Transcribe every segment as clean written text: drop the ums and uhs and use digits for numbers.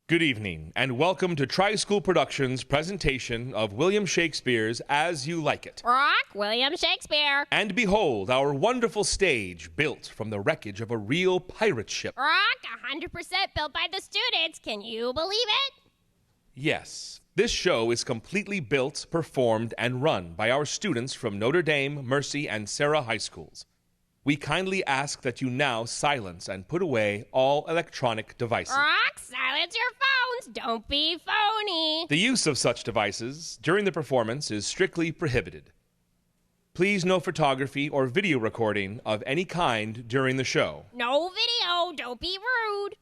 Good evening, and welcome to Tri-School Productions' presentation of William Shakespeare's As You Like It. Rock, William Shakespeare. And behold, our wonderful stage built from the wreckage of a real pirate ship. Rock, 100% built by the students. Can you believe it? Yes, this show is completely built, performed, and run by our students from Notre Dame, Mercy, and Sarah High Schools. We kindly ask that you now silence and put away all electronic devices. Rock, silence your phones. Don't be phony. The use of such devices during the performance is strictly prohibited. Please no photography or video recording of any kind during the show. No video. Don't be rude.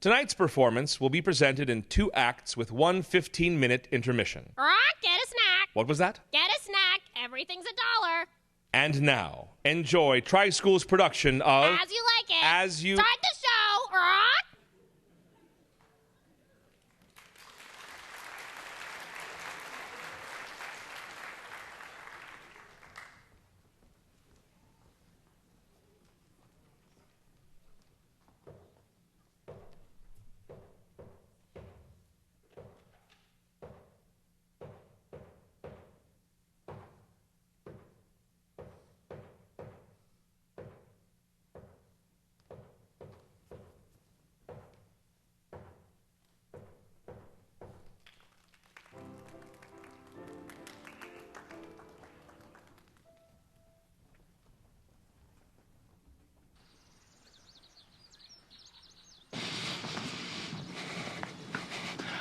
Tonight's performance will be presented in 2 acts with one 15-minute intermission. Rock, get a snack. What was that? Get a snack. Everything's $1. And now, enjoy Tri-School's production of As You Like It. As You... Start the show. Rock.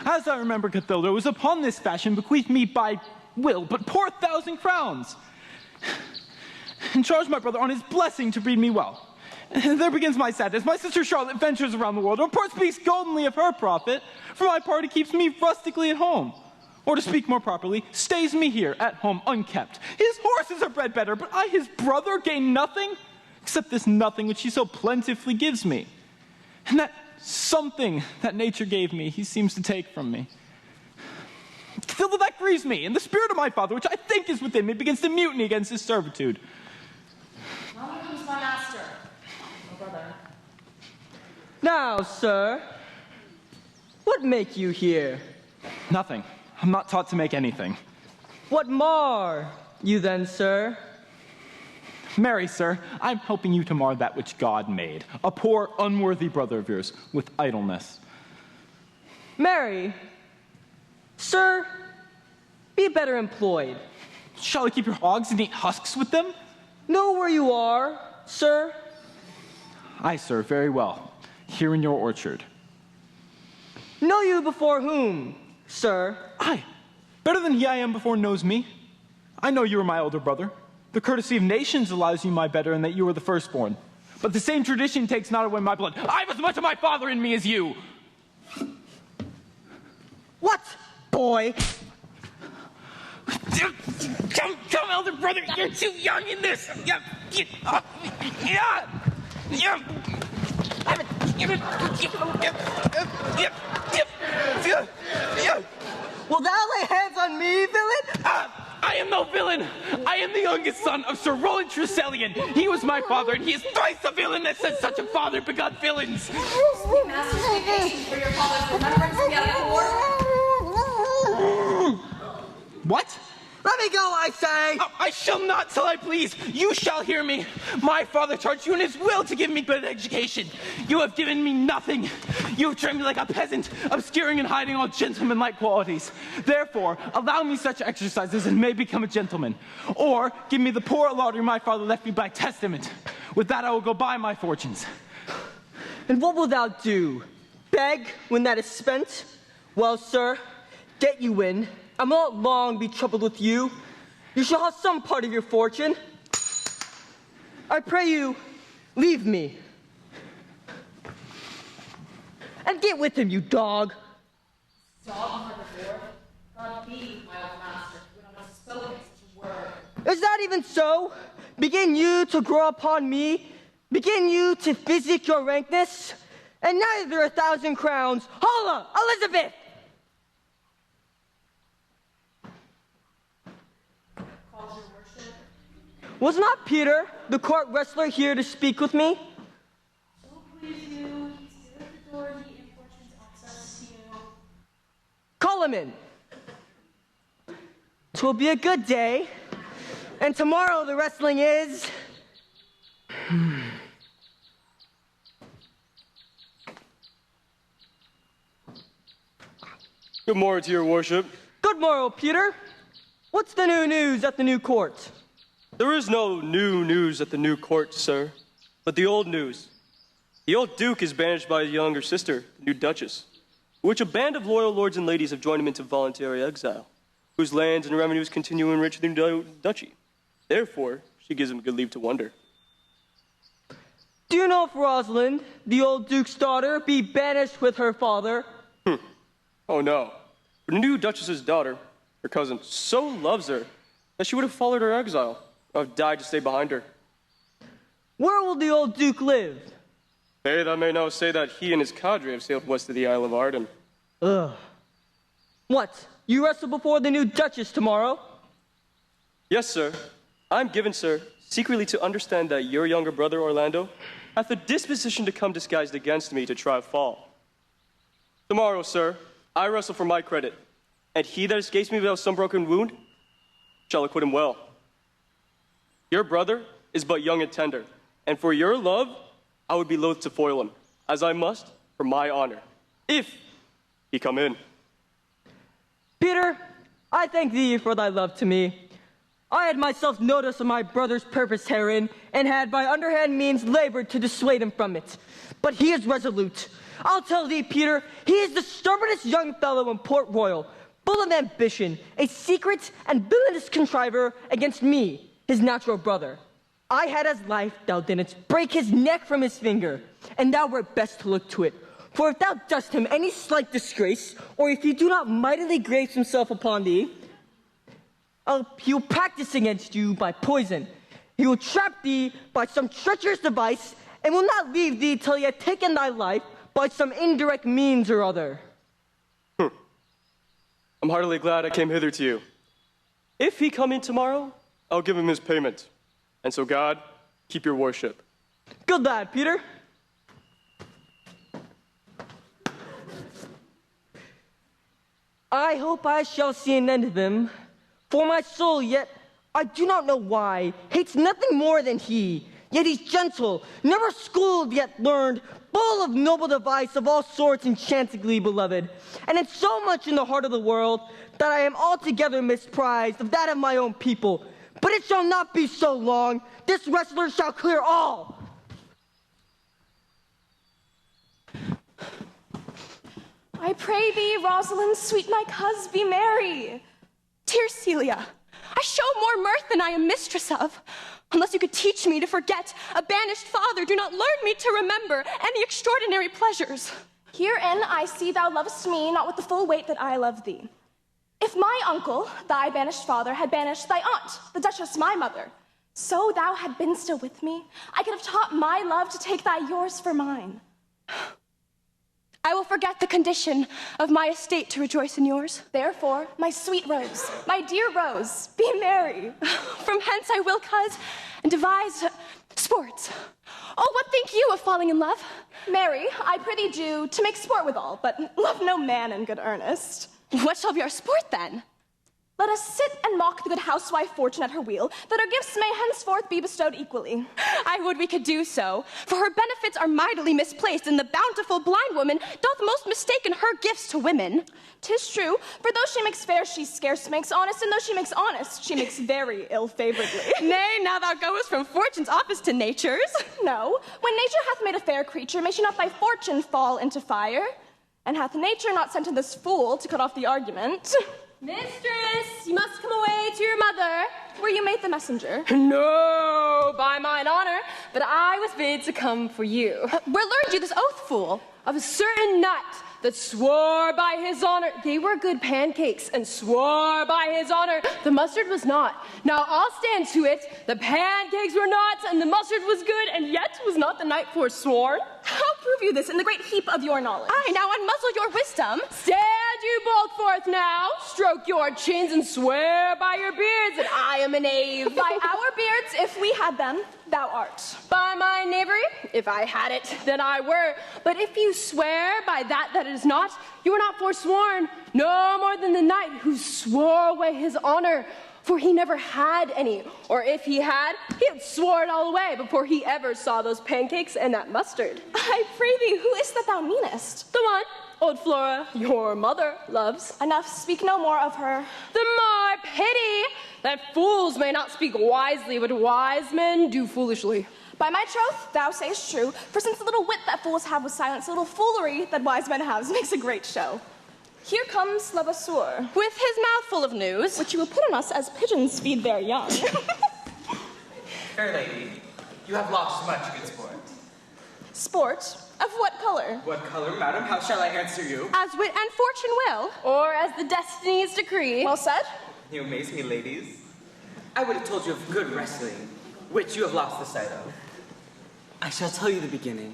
As I remember, Cathilda was upon this fashion bequeathed me by will but poor 1,000 crowns, and charged my brother on his blessing to breed me well. And there begins my sadness. My sister Charlotte ventures around the world, or report speaks goldenly of her profit. For my part, it keeps me rustically at home. Or to speak more properly, stays me here at home unkept. His horses are bred better, but I, his brother, gain nothing, except this nothing which he so plentifully gives me. And that something that nature gave me, he seems to take from me. Cathilda, that grieves me, and the spirit of my father, which I think is within me, begins to mutiny against his servitude. Now comes my master, my brother. Now, sir, what make you here? Nothing. I'm not taught to make anything. What mar you then, sir? Marry, sir, I'm helping you to mar that which God made, a poor, unworthy brother of yours, with idleness. Marry, sir, be better employed. Shall I keep your hogs and eat husks with them? Know where you are, sir? Aye, sir, very well. Here in your orchard. Know you before whom, sir? Aye, better than he I am before knows me. I know you are my older brother. The courtesy of nations allows you my better, and that you are the firstborn. But the same tradition takes not away my blood. I have as much of my father in me as you. What, boy? Come, elder brother, you're too young in this. Will thou lay hands on me, villain? I am no villain. I am the youngest son of Sir Roland Tressilian. He was my father, and he is thrice a villain that said such a father begot villains. Sweet master, speak patience for your father's remembrance to be out of war. What? Let me go, I say! Oh, I shall not till I please. You shall hear me. My father charged you in his will to give me good education. You have given me nothing. You have trained me like a peasant, obscuring and hiding all gentlemanlike qualities. Therefore, allow me such exercises and may become a gentleman. Or give me the poor allotry my father left me by testament. With that I will go buy my fortunes. And what wilt thou do? Beg when that is spent? Well, sir, get you in. I will not long be troubled with you. You shall have some part of your fortune. I pray you, leave me. And get with him, you dog. Dog number 4. God be my old master, when I was spoken such a word. Is that even so? Begin you to grow upon me? Begin you to physic your rankness? And neither 1,000 crowns. Holla, Elizabeth! Was not Peter, the court wrestler, here to speak with me? So please you, he's good authority and fortune's access to you. Solomon. 'Twill be a good day. And tomorrow the wrestling is... Good morrow to your worship. Good morrow, Peter. What's the new news at the new court? There is no new news at the new court, sir, but the old news. The old duke is banished by his younger sister, the new duchess, which a band of loyal lords and ladies have joined him into voluntary exile, whose lands and revenues continue to enrich the new duchy. Therefore, she gives him good leave to wonder. Do you know if Rosalind, the old duke's daughter, be banished with her father? Oh no. But the new duchess's daughter, her cousin, so loves her that she would have followed her exile, or have died to stay behind her. Where will the old duke live? They that may now say that he and his cadre have sailed west to the Isle of Ayden. Ugh. What? You wrestle before the new duchess tomorrow? Yes, sir. I'm given, sir, secretly to understand that your younger brother, Orlando, hath a disposition to come disguised against me to try a fall. Tomorrow, sir, I wrestle for my credit, and he that escapes me without some broken wound shall acquit him well. Your brother is but young and tender, and for your love, I would be loath to foil him, as I must for my honor, if he come in. Peter, I thank thee for thy love to me. I had myself notice of my brother's purpose herein, and had by underhand means labored to dissuade him from it. But he is resolute. I'll tell thee, Peter, he is the stubbornest young fellow in Port Royal, full of ambition, a secret and villainous contriver against me, his natural brother. I had as life thou didst break his neck from his finger, and thou wert best to look to it. For if thou dost him any slight disgrace, or if he do not mightily grace himself upon thee, he will practice against you by poison. He will trap thee by some treacherous device, and will not leave thee till he hath taken thy life by some indirect means or other. I'm heartily glad I came hither to you. If he come in tomorrow, I'll give him his payment. And so God, keep your worship. Good lad, Peter. I hope I shall see an end of him, for my soul, yet I do not know why, hates nothing more than he. Yet he's gentle, never schooled yet learned, full of noble device of all sorts enchantingly beloved. And it's so much in the heart of the world that I am altogether misprized of that of my own people. But it shall not be so long. This wrestler shall clear all. I pray thee, Rosalind, sweet my coz, be merry. Dear Celia, I show more mirth than I am mistress of. Unless you could teach me to forget a banished father, do not learn me to remember any extraordinary pleasures. Herein I see thou lovest me not with the full weight that I love thee. If my uncle, thy banished father, had banished thy aunt, the Duchess my mother, so thou had been still with me, I could have taught my love to take thy yours for mine. I will forget the condition of my estate to rejoice in yours. Therefore, my sweet Rose, my dear Rose, be merry. From hence I will, coz, and devise sports. Oh, what think you of falling in love? Marry, I prithee do, to make sport withal, but love no man in good earnest. What shall be our sport, then? Let us sit and mock the good housewife Fortune at her wheel, that our gifts may henceforth be bestowed equally. I would we could do so, for her benefits are mightily misplaced, and the bountiful blind woman doth most mistaken her gifts to women. 'Tis true, for though she makes fair, she scarce makes honest, and though she makes honest, she makes very ill-favoredly. Nay, now thou goest from Fortune's office to Nature's. No, when Nature hath made a fair creature, may she not by Fortune fall into fire? And hath Nature not sent in this fool to cut off the argument? Mistress, you must come away to your mother. Were you made the messenger? No, by mine honor, but I was bid to come for you. Where learned you this oath, fool? Of a certain nut that swore by his honor they were good pancakes, and swore by his honor the mustard was not. Now I'll stand to it, the pancakes were not, and the mustard was good, and yet was not the night forsworn. How prove you this in the great heap of your knowledge? Aye, now unmuzzle your wisdom. Stand Stand you both forth now, stroke your chins and swear by your beards that I am a knave. By our beards, if we had them, thou art. By my knavery, if I had it, then I were. But if you swear by that that is not, you are not forsworn, no more than the knight who swore away his honor, for he never had any. Or if he had swore it all away before he ever saw those pancakes and that mustard. I pray thee, who is that thou meanest? The one old Flora, your mother, loves. Enough, speak no more of her. The more pity that fools may not speak wisely, but wise men do foolishly. By my troth, thou sayest true, for since the little wit that fools have with silence, the little foolery that wise men have makes a great show. Here comes Levasseur, with his mouth full of news, which you will put on us as pigeons feed their young. Fair lady, you have lost much good sport. Sport? Of what color? What color, madam? How shall I answer you? as wit and fortune will, or as the destinies decree. Well said. You amaze me, ladies. I would have told you of good wrestling, which you have lost the sight of. I shall tell you the beginning,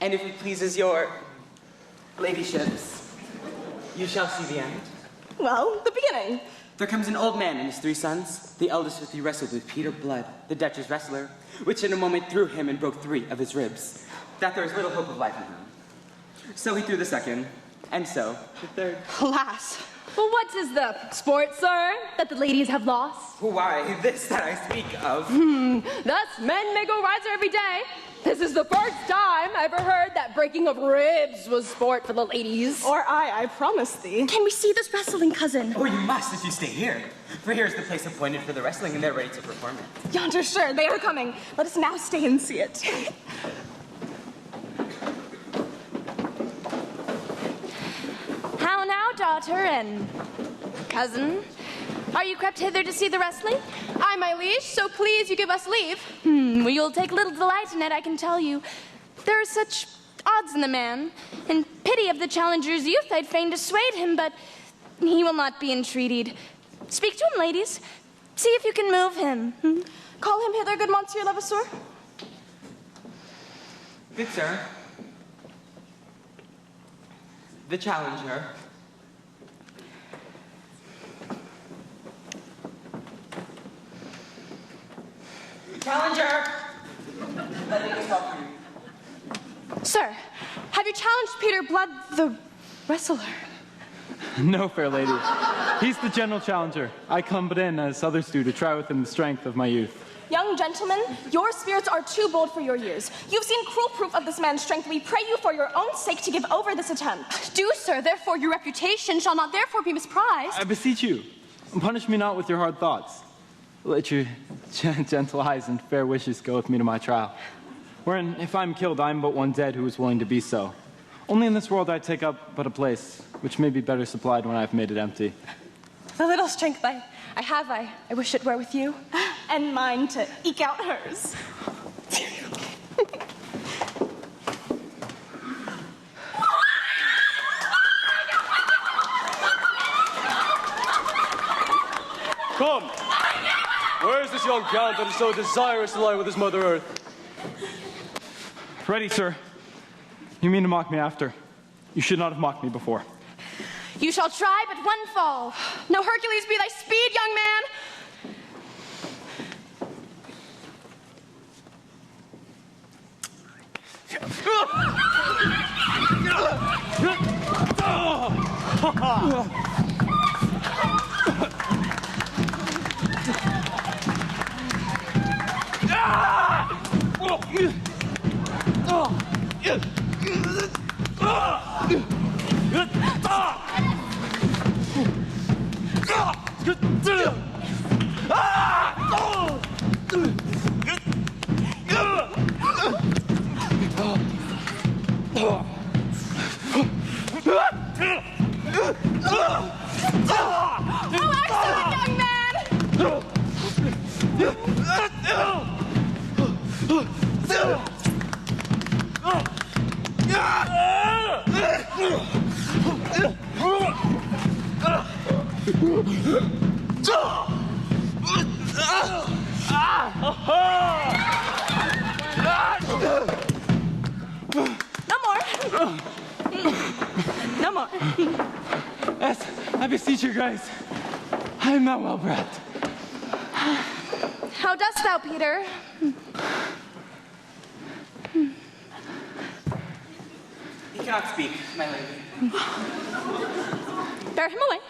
and if it pleases your ladyships, you shall see the end. Well, the beginning. There comes an old man and his 3 sons. The eldest of 3 wrestled with Peter Blood, the Dutch's wrestler, which in a moment threw him and broke 3 of his ribs, that there was little hope of life in him. So he threw the second, and so the third. Alas, well, what is the sport, sir, that the ladies have lost? Why, this that I speak of. Thus men may go riser every day. This is the first time I ever heard that breaking of ribs was sport for the ladies. Or I promise thee. Can we see this wrestling, cousin? Oh, you must if you stay here. For here is the place appointed for the wrestling, and they're ready to perform it. Yonder, sure, they are coming. Let us now stay and see it. How now, daughter and cousin? Are you crept hither to see the wrestling? Aye, my liege, so please you give us leave. Well, you'll take little delight in it, I can tell you. There are such odds in the man. In pity of the challenger's youth, I'd fain dissuade him, but he will not be entreated. Speak to him, ladies. See if you can move him. Call him hither, good Monsieur Levasseur. Good sir. The challenger. Challenger! Let me talk to you. Sir, have you challenged Peter Blood, the wrestler? No, fair lady. He's the general challenger. I come but in, as others do, to try within the strength of my youth. Young gentlemen, your spirits are too bold for your years. You've seen cruel proof of this man's strength. We pray you for your own sake to give over this attempt. Do, sir, therefore your reputation shall not therefore be misprized. I beseech you, punish me not with your hard thoughts. Let your gentle eyes and fair wishes go with me to my trial. Wherein, if I'm killed, I am but one dead who is willing to be so. Only in this world I take up but a place, which may be better supplied when I have made it empty. The little strength I have, I wish it were with you. And mine to eke out hers. Come! Where is this young count that is so desirous to lie with his mother earth? Ready, sir. You mean to mock me after? You should not have mocked me before. You shall try but one fall. No Hercules be thy speed, young man. Yes, I beseech your grace. I am not well bred. How dost thou, Peter? He cannot speak, my lady. Bear him away.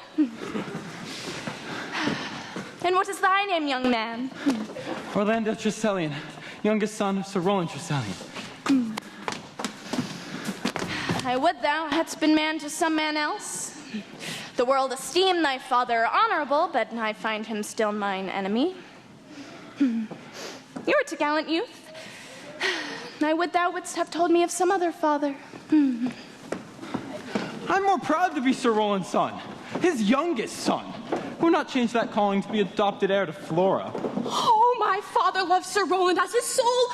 And what is thy name, young man? Orlando Tresellian, youngest son of Sir Roland Tresellian. I would thou hadst been man to some man else. The world esteem thy father honorable, but I find him still mine enemy. You are a gallant youth. I would thou wouldst have told me of some other father. I'm more proud to be Sir Roland's son, his youngest son. We'll not change that calling to be adopted heir to Flora. Oh, my father loved Sir Roland as his soul.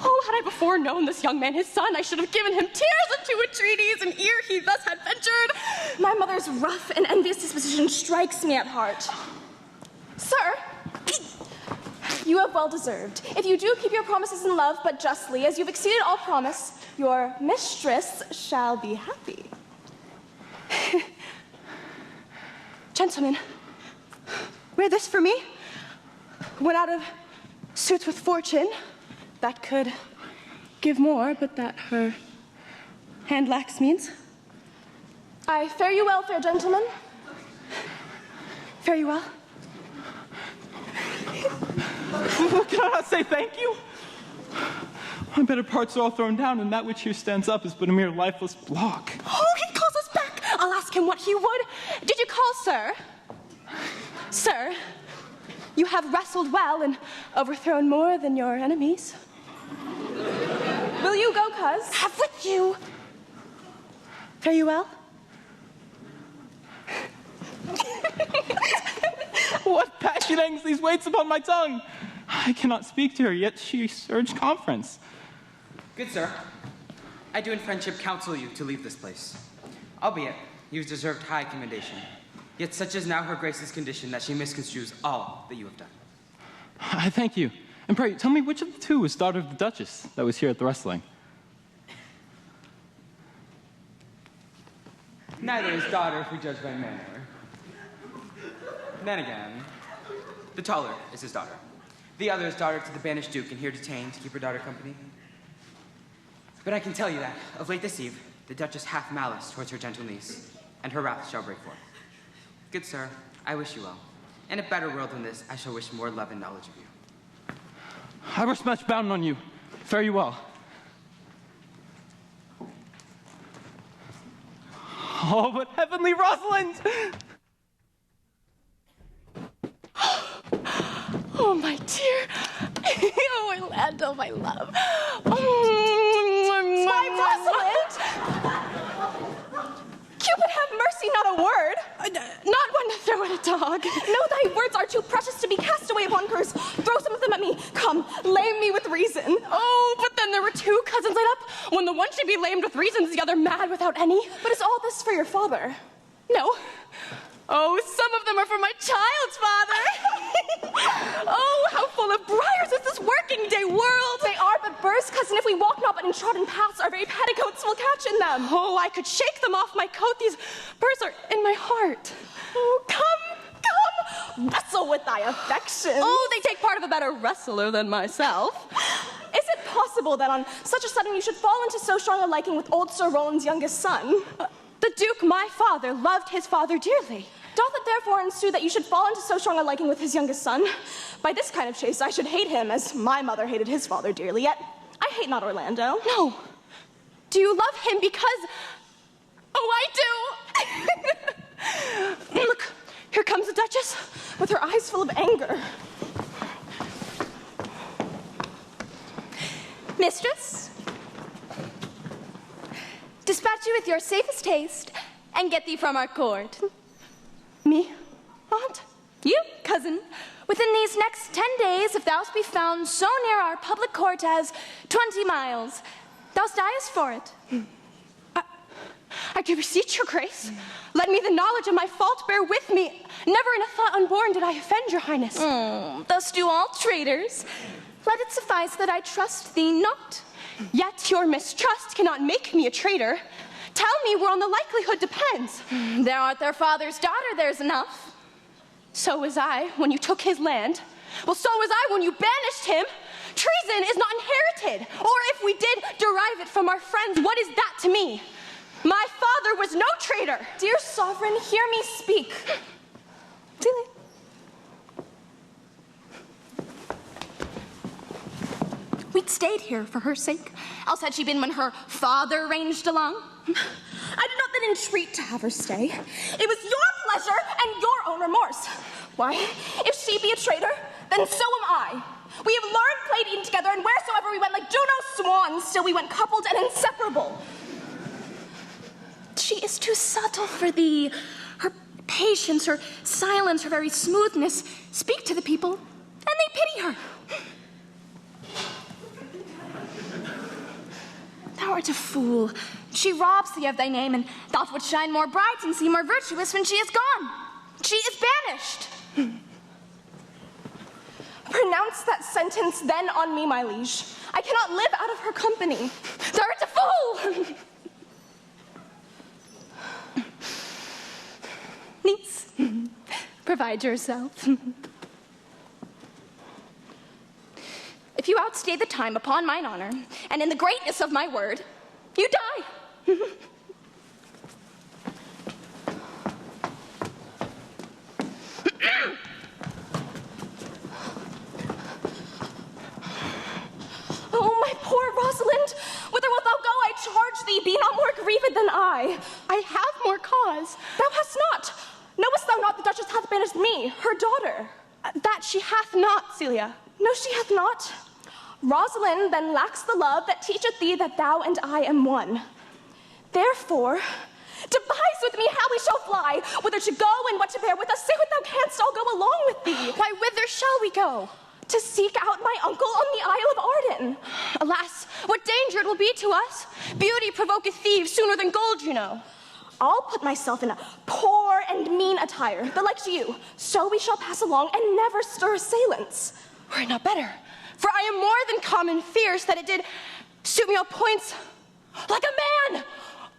Oh, had I before known this young man his son, I should have given him tears unto entreaties, and ere he thus had ventured. My mother's rough and envious disposition strikes me at heart. Sir, you have well deserved. If you do keep your promises in love, but justly, as you've exceeded all promise, your mistress shall be happy. Gentlemen, wear this for me. One out of suits with fortune that could give more, but that her hand lacks means. I fare you well, fair gentlemen. Fare you well. Can I not say thank you? My better parts are all thrown down, and that which here stands up is but a mere lifeless block. Oh, he calls us back. I'll ask him what he would. Did you call, sir? Sir, you have wrestled well and overthrown more than your enemies. Will you go, cuz? Have with you. Fare you well? What passion hangs these weights upon my tongue? I cannot speak to her, yet she urged conference. Good sir, I do in friendship counsel you to leave this place. Albeit, you've deserved high commendation. Yet such is now her grace's condition that she misconstrues all that you have done. I thank you. And pray, tell me which of the two was daughter of the Duchess that was here at the wrestling? Neither is daughter if we judge by manner. Then again, the taller is his daughter. The other is daughter to the banished duke and here detained to keep her daughter company. But I can tell you that, of late this eve, the Duchess hath malice towards her gentle niece, and her wrath shall break forth. Good sir, I wish you well. In a better world than this, I shall wish more love and knowledge of you. I rest much bound on you. Fare you well. Oh, but heavenly Rosalind! Oh, my dear. Oh, Orlando, my love. My Rosalind! Cupid have mercy, not a word. Not one to throw at a dog. No, thy words are too precious to be cast away upon curse. Throw some of them at me. Come, lame me with reason. Oh, but then there were two cousins laid up. When the one should be lamed with reasons, the other mad without any. But is all this for your father? No. Oh, some of them are for my child's father. Oh, how full of briars is this working day world. They are but burrs, cousin. If we walk not but in trodden paths, our very petticoats will catch in them. Oh, I could shake them off my coat. These burrs are in my heart. Oh, come, wrestle with thy affection. Oh, they take part of a better wrestler than myself. Is it possible that on such a sudden you should fall into so strong a liking with old Sir Roland's youngest son? The Duke, my father, loved his father dearly. Doth it therefore ensue that you should fall into so strong a liking with his youngest son? By this kind of chase I should hate him as my mother hated his father dearly, yet I hate not Orlando. No. Do you love him because... Oh, I do! Look, here comes the Duchess with her eyes full of anger. Mistress, dispatch you with your safest haste and get thee from our court. Me, aunt? You, cousin. Within these next 10 days, if thou be found so near our public court as 20 miles, thou diest for it. I do beseech your grace. Let me the knowledge of my fault bear with me. Never in a thought unborn did I offend your highness. Thus do all traitors. Let it suffice that I trust thee not. Yet your mistrust cannot make me a traitor. Tell me whereon the likelihood depends. Thou art their father's daughter, there's enough. So was I when you took his land. Well, so was I when you banished him. Treason is not inherited. Or if we did derive it from our friends, what is that to me? My father was no traitor. Dear sovereign, hear me speak. Really? We'd stayed here for her sake, else had she been when her father ranged along. I did not then entreat to have her stay. It was your pleasure and your own remorse. Why, if she be a traitor, then so am I. We have learned, played, eaten together, and wheresoever we went like Juno's swans, still we went coupled and inseparable. She is too subtle for thee. Her patience, her silence, her very smoothness speak to the people, and they pity her. Thou art a fool. She robs thee of thy name, and thou would shine more bright and seem more virtuous when she is gone. She is banished. Pronounce that sentence then on me, my liege. I cannot live out of her company. Thou art a fool! Niece, provide yourself. If you outstay the time upon mine honor, and in the greatness of my word, you die. Oh, my poor Rosalind, whither wilt thou go? I charge thee, be not more grieved than I. I have more cause. Thou hast not. Knowest thou not the Duchess hath banished me, her daughter? That she hath not, Celia. No, she hath not. Rosalind then lacks the love that teacheth thee that thou and I am one. Therefore, devise with me how we shall fly, whither to go and what to bear with us. Say what thou canst, I'll go along with thee. Why, whither shall we go? To seek out my uncle on the Isle of Arden. Alas, what danger it will be to us. Beauty provoketh thieves sooner than gold, you know. I'll put myself in a poor and mean attire, the like to you, so we shall pass along and never stir assailants. Were it not better? For I am more than common fierce that it did suit me all points like a man.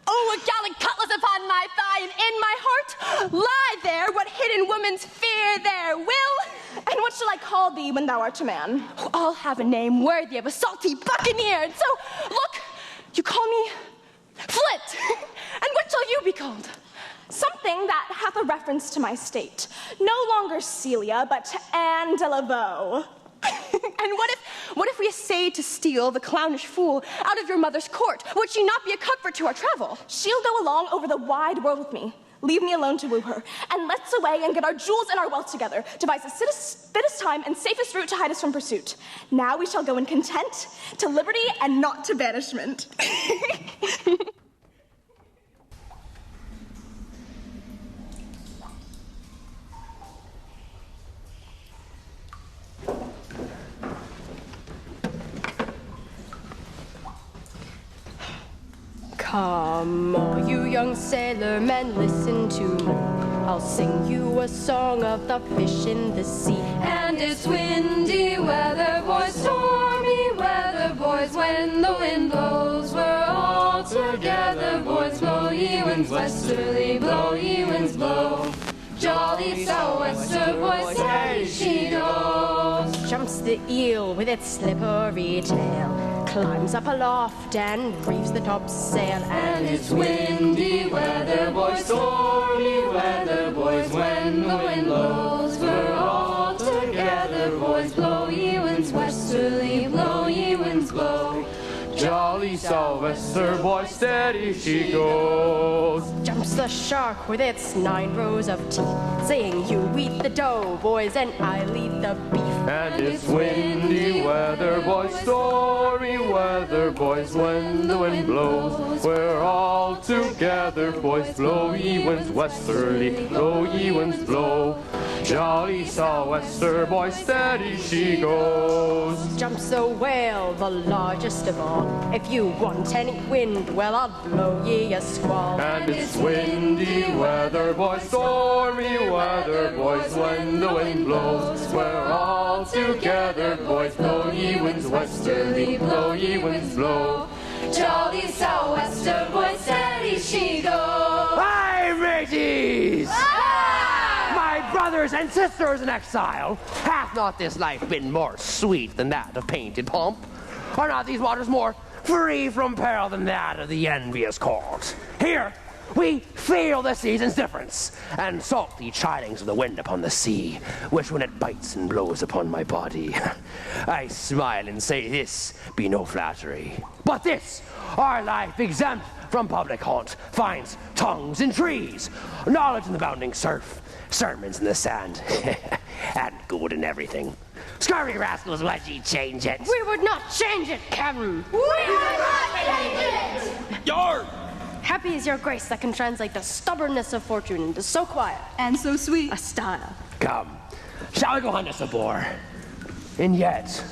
Oh, a gallant cutlass upon my thigh, and in my heart lie there what hidden woman's fear there will. And what shall I call thee when thou art a man? Oh, I'll have a name worthy of a salty buccaneer. And so, look, you call me Flint. And what shall you be called? Something that hath a reference to my state. No longer Celia, but Anne de la Vaux. And what if we essayed to steal the clownish fool out of your mother's court? Would she not be a comfort to our travel? She'll go along over the wide world with me. Leave me alone to woo her, and let's away and get our jewels and our wealth together, devise the fittest time and safest route to hide us from pursuit. Now we shall go in content to liberty and not to banishment. Come, all you young sailor men, listen to me. I'll sing you a song of the fish in the sea. And it's windy weather, boys, stormy weather, boys. When the wind blows, we're all together, boys. Blow ye winds westerly, blow ye winds blow. Jolly sou'wester, boys, steady she goes. Jumps the eel with its slippery tail, climbs up aloft and reefs the topsail. And it's windy weather, boys, stormy weather, boys. When the wind blows, we're all together, boys. Blow ye winds westerly, blow ye winds blow. Jolly sou'wester, boy, steady she goes. Jumps the shark with its 9 rows of teeth, saying, you eat the dough, boys, and I'll eat the beef. And it's windy weather, boys, stormy weather, boys. When the wind blows, we're all together, boys. Blow ye winds westerly, blow ye winds blow. Jolly sou'wester, boy, steady she goes. Jumps the whale, the largest of all. If you want any wind, well, I'll blow ye a squall. And it's windy weather, boys, stormy weather, boys. When the wind blows, we're all together, boys. Blow ye winds westerly, blow ye winds blow. jolly sou'wester boy, steady she goes. Hi, mateys! My brothers and sisters in exile, hath not this life been more sweet than that of painted pomp? Are not these waters more free from peril than that of the envious court? Here, we feel the season's difference, and salty chidings of the wind upon the sea, which when it bites and blows upon my body, I smile and say this be no flattery. But this, our life exempt from public haunt, finds tongues in trees, knowledge in the bounding surf, sermons in the sand, and good in everything. Scurvy rascals, would ye change it? We would not change it, Cameron. We would not change it. Yar! Happy is your grace that can translate the stubbornness of fortune into so quiet And so sweet. a style. Come, shall we go hunt us a boar? And yet,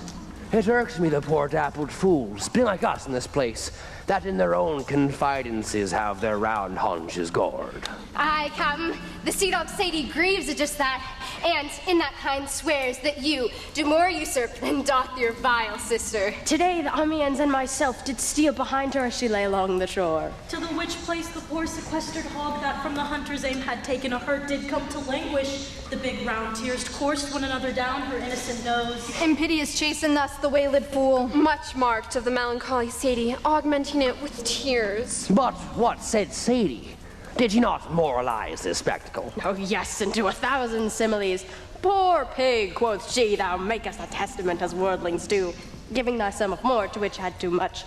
it irks me the poor dappled fools, being like us in this place, that in their own confidences have their round haunches gored. Aye, Captain, the sea dog Sadie grieves at just that, and in that kind swears that you do more usurp than doth your vile sister. Today the Amiens and myself did steal behind her as she lay along the shore. To the which place the poor sequestered hog that from the hunter's aim had taken a hurt did come to languish. The big round tears coursed one another down her innocent nose. In piteous chasten thus the wayled fool, Much marked of the melancholy Sadie, augmenting it with tears. But what said Sadie? Did ye not moralize this spectacle? Oh yes, and to 1,000 similes. Poor pig, quoth she, thou makest a testament as worldlings do, giving thy sum of more to which had too much.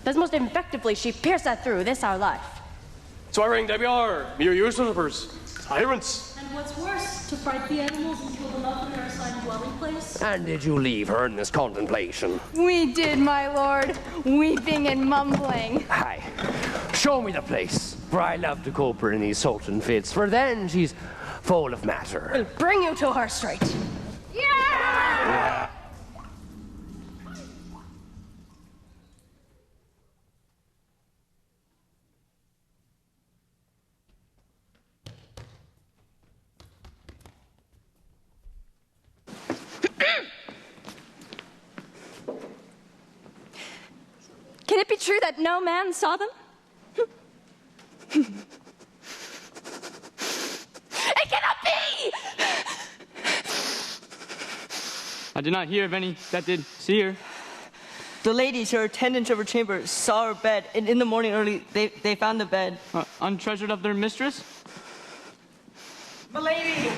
Thus most effectively she pierceth through this our life. Swearing WR, mere usurpers, tyrants. And what's worse, to fright the animals and kill them up in their assigned dwelling place? And did you leave her in this contemplation? we did, my lord, weeping and mumbling. Aye, show me the place, for I love to cope her in these sultan fits, for then she's full of matter. We'll bring you to her straight. Yeah. Can it be true that no man saw them? It cannot be! I did not hear of any that did see her. The ladies, her attendants of her chamber, saw her bed, and in the morning early, they found the bed. Untreasured of their mistress? Milady!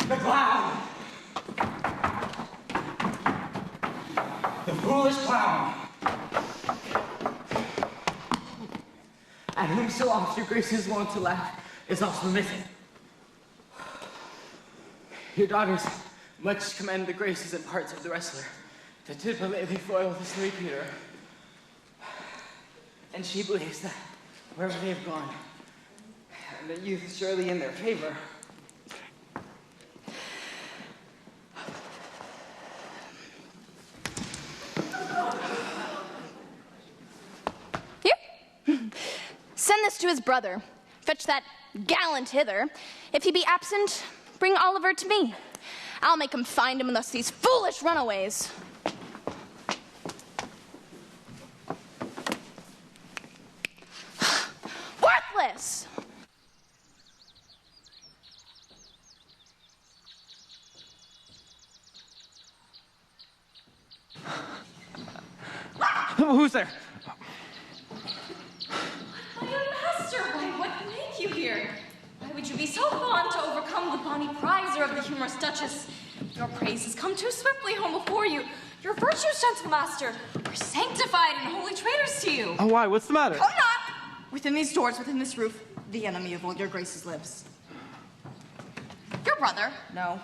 The clown! The foolish clown! At whom so oft your grace is wont to laugh is also missing. Your daughters much commend the graces and parts of the wrestler that did but lately foil this Louis Peter. And she believes that wherever they have gone, and the youth is surely in their favor. Send this to his brother. Fetch that gallant hither. If he be absent, bring Oliver to me. I'll make him find him unless these foolish runaways. Worthless! Who's there? What make you here? Why would you be so fond to overcome the bonny prizer of the humorous Duchess? Your praises come too swiftly home before you. Your virtues, gentle master, are sanctified and holy traitors to you. Oh, why? What's the matter? Come not! Within these doors, within this roof, the enemy of all your graces lives. Your brother? No.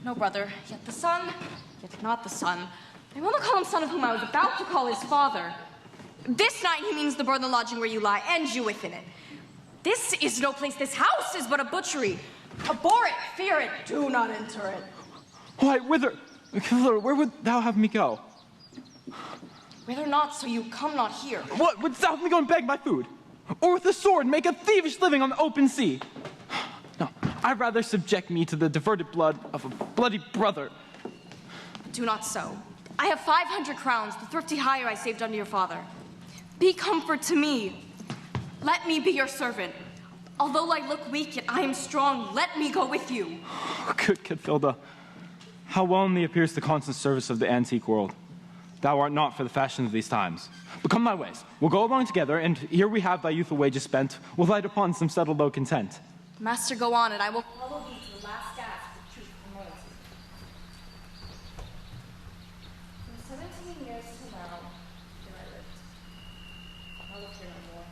No brother, yet the son, yet not the son. I will not call him son of whom I was about to call his father. This night he means the board and the lodging where you lie, and you within it. This is no place, this house is but a butchery. Abhor it, fear it, do not enter it. Why, whither? Where would thou have me go? Whither not, so you come not here. What, wouldst thou have me go and beg my food? Or with a sword make a thievish living on the open sea? No, I'd rather subject me to the diverted blood of a bloody brother. Do not so. I have 500 crowns, the thrifty hire I saved under your father. Be comfort to me. Let me be your servant. Although I look weak, yet I am strong. Let me go with you. Good Cathilda, how well in thee appears the constant service of the antique world. Thou art not for the fashions of these times. But come thy ways. We'll go along together, and here we have thy youthful wages spent. We'll light upon some settled low content. Master, go on, and I will follow thee to the last gasp of truth and loyalty. For 17 years to now, did I lived. I will hear no more.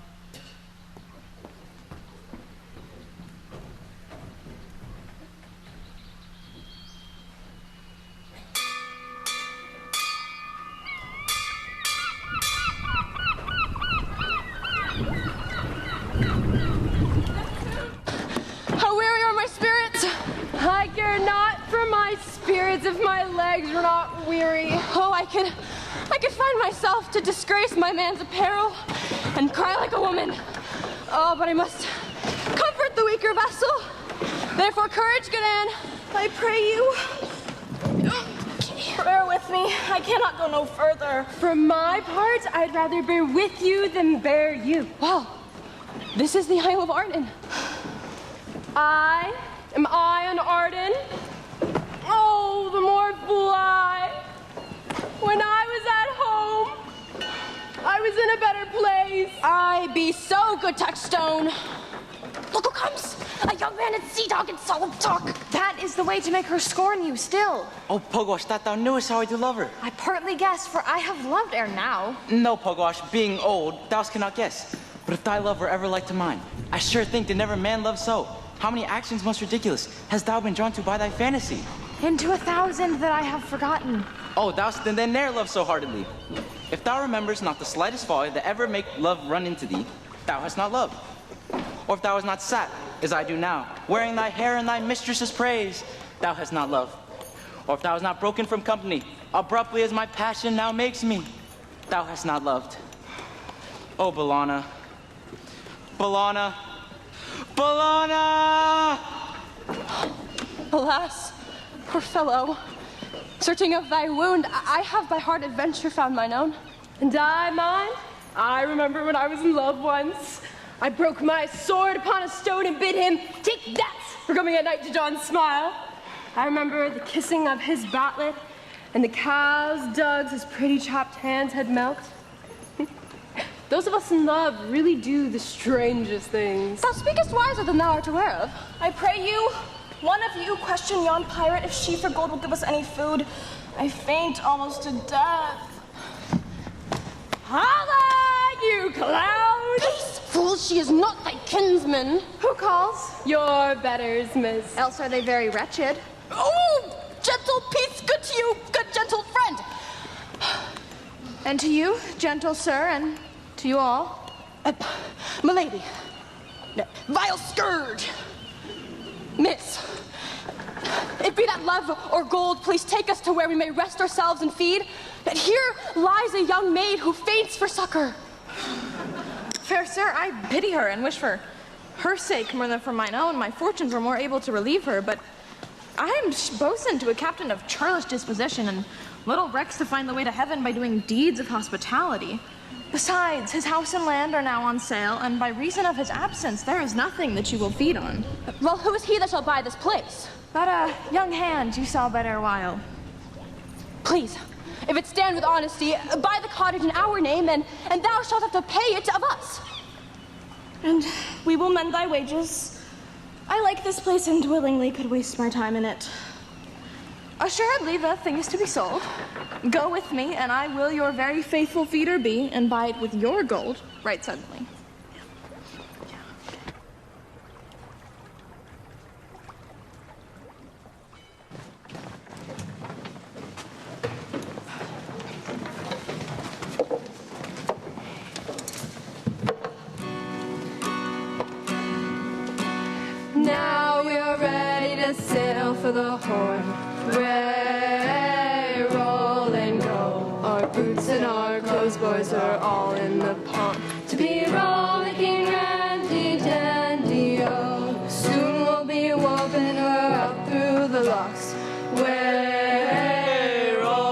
How weary are my spirits! I care not for my spirits if my legs were not weary. Oh, I could find myself to disgrace my man's apparel and cry like a woman. Oh, but I must comfort the weaker vessel. Therefore, courage, good Anne. I pray you, bear with me. I cannot go no further. For my part, I'd rather bear with you than bear you. Well, this is the Isle of Arden. Am I on Arden? Oh, the mournful I. When I was at home, I was in a better place. I be so good touchstone. Look who comes! A young man and sea dog in solemn talk. That is the way to make her scorn you still. Oh, Pugwash, that thou knewest how I do love her. I partly guess, for I have loved ere now. No, Pugwash, being old, thou cannot guess. But if thy love were ever like to mine, I sure think that never man loved so. How many actions most ridiculous hast thou been drawn to by thy fantasy? Into 1,000 that I have forgotten. Oh, thou then ne'er loved so heartedly. If thou remembers not the slightest folly that ever make love run into thee, thou hast not loved. Or if thou hast not sat, as I do now, wearing thy hair in thy mistress's praise, thou hast not loved. Or if thou hast not broken from company, abruptly as my passion now makes me, thou hast not loved. Oh, Bellana, Bellana, Bellana! Alas, poor fellow, searching of thy wound, I have by hard adventure found mine own. And I mine? I remember when I was in love once. I broke my sword upon a stone and bid him, take that, for coming at night to John's smile. I remember the kissing of his batlet, and the cow's dugs his pretty chopped hands had milked. Those of us in love really do the strangest things. Thou speakest wiser than thou art aware of. I pray you, one of you question yon pirate if she for gold will give us any food. I faint almost to death. Holla, you cloud! Peace, fool, she is not thy kinsman. Who calls? Your betters, miss. Else are they very wretched. Oh, gentle peace, good to you, good gentle friend. And to you, gentle sir, and to you all. Milady, vile scourge. Miss, if be that love or gold, please take us to where we may rest ourselves and feed. That here lies a young maid who faints for succor. Fair sir, I pity her and wish for her sake more than for mine own. My fortunes were more able to relieve her, but I am bosun to a captain of churlish disposition and little recks to find the way to heaven by doing deeds of hospitality. Besides, his house and land are now on sale, and by reason of his absence, there is nothing that you will feed on. Well, who is he that shall buy this place? That young hand you saw but erewhile. Please, if it stand with honesty, buy the cottage in our name, and thou shalt have to pay it of us. And we will mend thy wages. I like this place and willingly could waste my time in it. Assuredly, the thing is to be sold. Go with me, and I will your very faithful feeder be, and buy it with your gold right suddenly. Now we are ready to sail for the Horn. Way, roll and go. Our boots and our clothes, boys, are all in the pond. To be rollicking randy dandy, oh. Soon we'll be woven or out through the locks. Way, roll.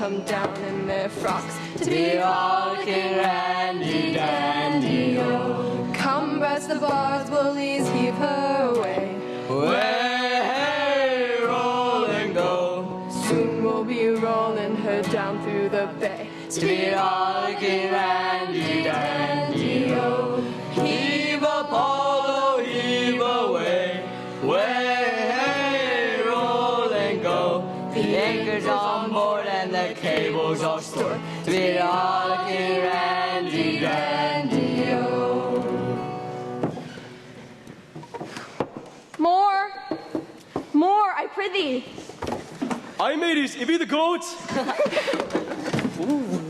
come down in their frocks to be rollicking randy-dandy-o. Come, breast the bars, bullies, heave her away. Way, hey, roll and go. Soon we'll be rolling her down through the bay to be rollicking randy-dandy-o. Heave up, Apollo, heave away. Way, hey, roll and go. The anchor's on board and the cable's all stored to be rollicking randy-dandy-o. More, more, I prithee. Aye, mateys, it be the goats.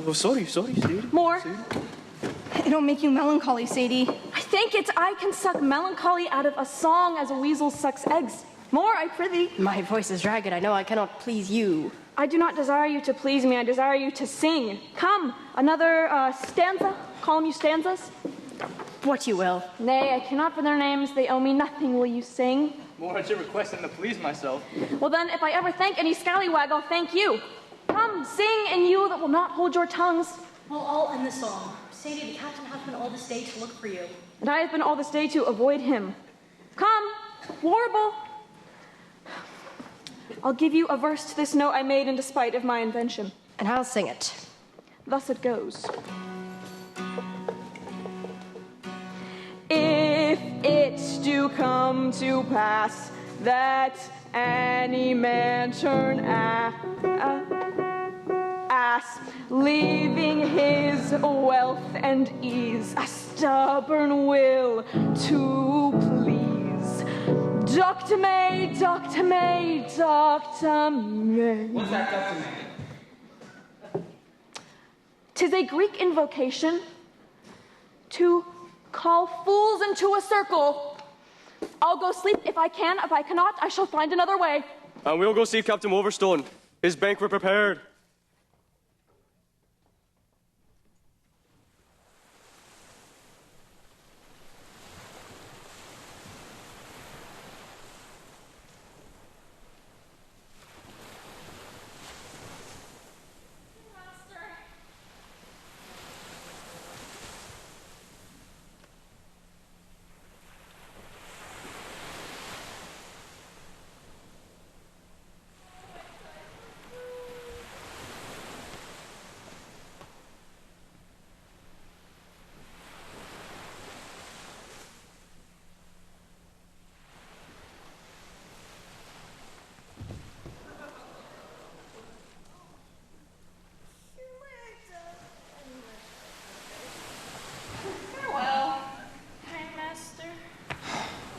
Oh, sorry, Sadie. More. It'll make you melancholy, Sadie. I think I can suck melancholy out of a song as a weasel sucks eggs. More, I prithee. My voice is ragged. I know I cannot please you. I do not desire you to please me. I desire you to sing. Come, another stanza. Call you stanzas. What you will. Nay, I cannot for their names. They owe me nothing. Will you sing? More at your request than to please myself. Well then, if I ever thank any scallywag, I'll thank you. Come, sing, and you that will not hold your tongues. Well, I'll end the song. Sadie, the captain hath been all this day to look for you. And I have been all this day to avoid him. Come, warble. I'll give you a verse to this note I made in despite of my invention. And I'll sing it. Thus it goes. If it do come to pass that any man turn ass, leaving his wealth and ease, a stubborn will to please. Doctor May, Doctor May, Doctor May. What's that, Doctor May? 'Tis a Greek invocation to call fools into a circle. I'll go sleep if I can. If I cannot, I shall find another way. And we'll go see Captain Overstone. His banquet prepared.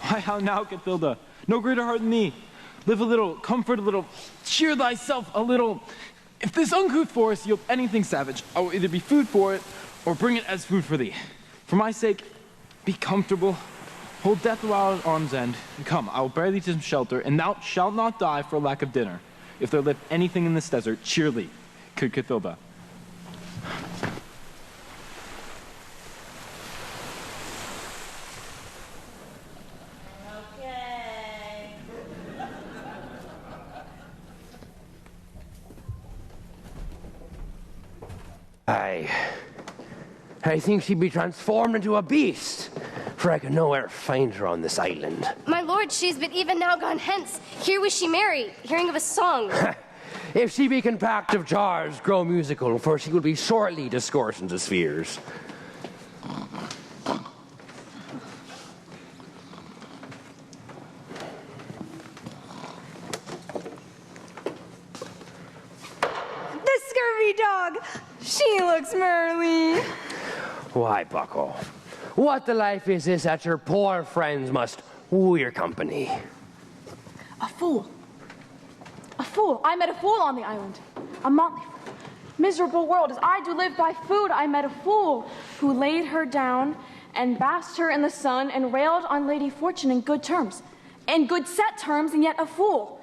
Why, how now, Cathilda? No greater heart than thee. Live a little, comfort a little, cheer thyself a little. If this uncouth forest yield anything savage, I will either be food for it or bring it as food for thee. For my sake, be comfortable, hold death while at arm's end, and come, I will bear thee to some shelter, and thou shalt not die for lack of dinner. If there live anything in this desert, cheerly, good Cathilda. I think she'd be transformed into a beast, for I can nowhere find her on this island. My lord, she's but even now gone hence. Here was she marry, hearing of a song. If she be compact of jars, grow musical, for she will be shortly discourse into spheres. The scurvy dog! She looks merrily. Why, Bucko, what the life is this that your poor friends must woo your company? A fool. A fool. I met a fool on the island. A motley fool. Miserable world, as I do live by food, I met a fool who laid her down and basked her in the sun and railed on Lady Fortune in good terms. In good set terms, and yet a fool.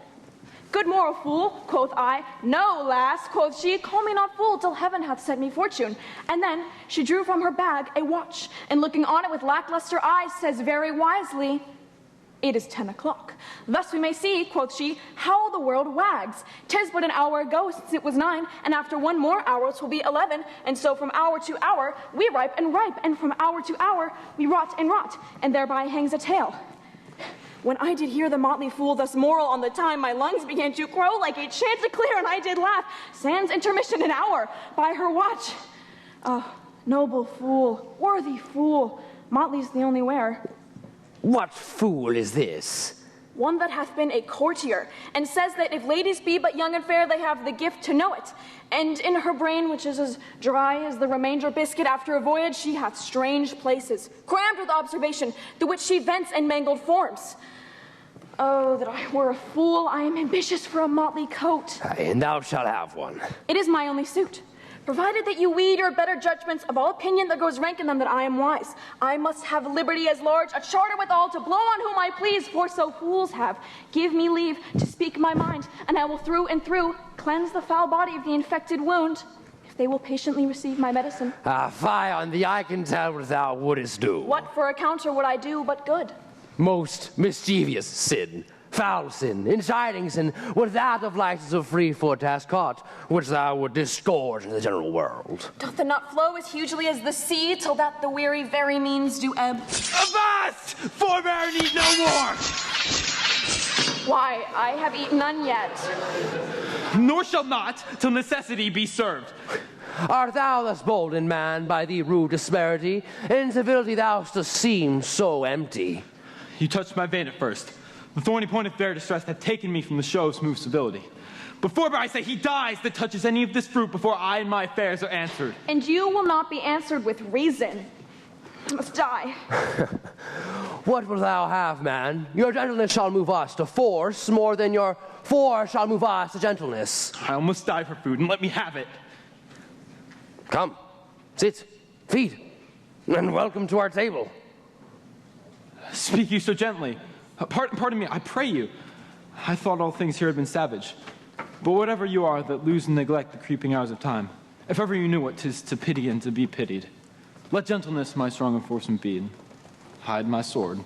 Good moral fool, quoth I. No, lass, quoth she, call me not fool till heaven hath sent me fortune. And then she drew from her bag a watch, and looking on it with lackluster eyes, says very wisely, It is 10 o'clock. Thus we may see, quoth she, how the world wags. 'Tis but an hour ago since it was 9, and after 1 more hour 'twill be 11, and so from hour to hour we ripe and ripe, and from hour to hour we rot and rot, and thereby hangs a tale. When I did hear the motley fool thus moral on the time, my lungs began to crow like a chanticleer, and I did laugh. Sans intermission an hour by her watch. Oh, noble fool, worthy fool, motley's the only wear. What fool is this? One that hath been a courtier, and says that if ladies be but young and fair, they have the gift to know it. And in her brain, which is as dry as the remainder biscuit after a voyage, she hath strange places, crammed with observation, through which she vents and mangled forms. Oh, that I were a fool, I am ambitious for a motley coat. Aye, and thou shalt have one. It is my only suit. Provided that you weed your better judgments of all opinion that goes rank in them, that I am wise. I must have liberty as large, a charter withal to blow on whom I please, for so fools have. Give me leave to speak my mind, and I will through and through cleanse the foul body of the infected wound, if they will patiently receive my medicine. Fie on thee, I can tell what thou wouldest do. What for a counter would I do but good? Most mischievous sin, foul sin, inciting sin, with that of license of free foot hast caught, which thou would disgorge in the general world. Doth it not flow as hugely as the sea, till that the weary very means do ebb? Avast! Forbear need no more! Why, I have eaten none yet. Nor shall not, till necessity be served. Art thou thus bold in man by thee rude disparity? In civility thou dost seem so empty. You touched my vein at first. The thorny point of fair distress had taken me from the show of smooth civility. But forbear, I say, he dies that touches any of this fruit before I and my affairs are answered. And you will not be answered with reason. You must die. What wilt thou have, man? Your gentleness shall move us to force more than your force shall move us to gentleness. I almost die for food, and let me have it. Come, sit, feed, and welcome to our table. Speak you so gently. Pardon me, I pray you. I thought all things here had been savage. But whatever you are that lose and neglect the creeping hours of time, if ever you knew what 'tis to pity and to be pitied, let gentleness my strong enforcement be, and hide my sword.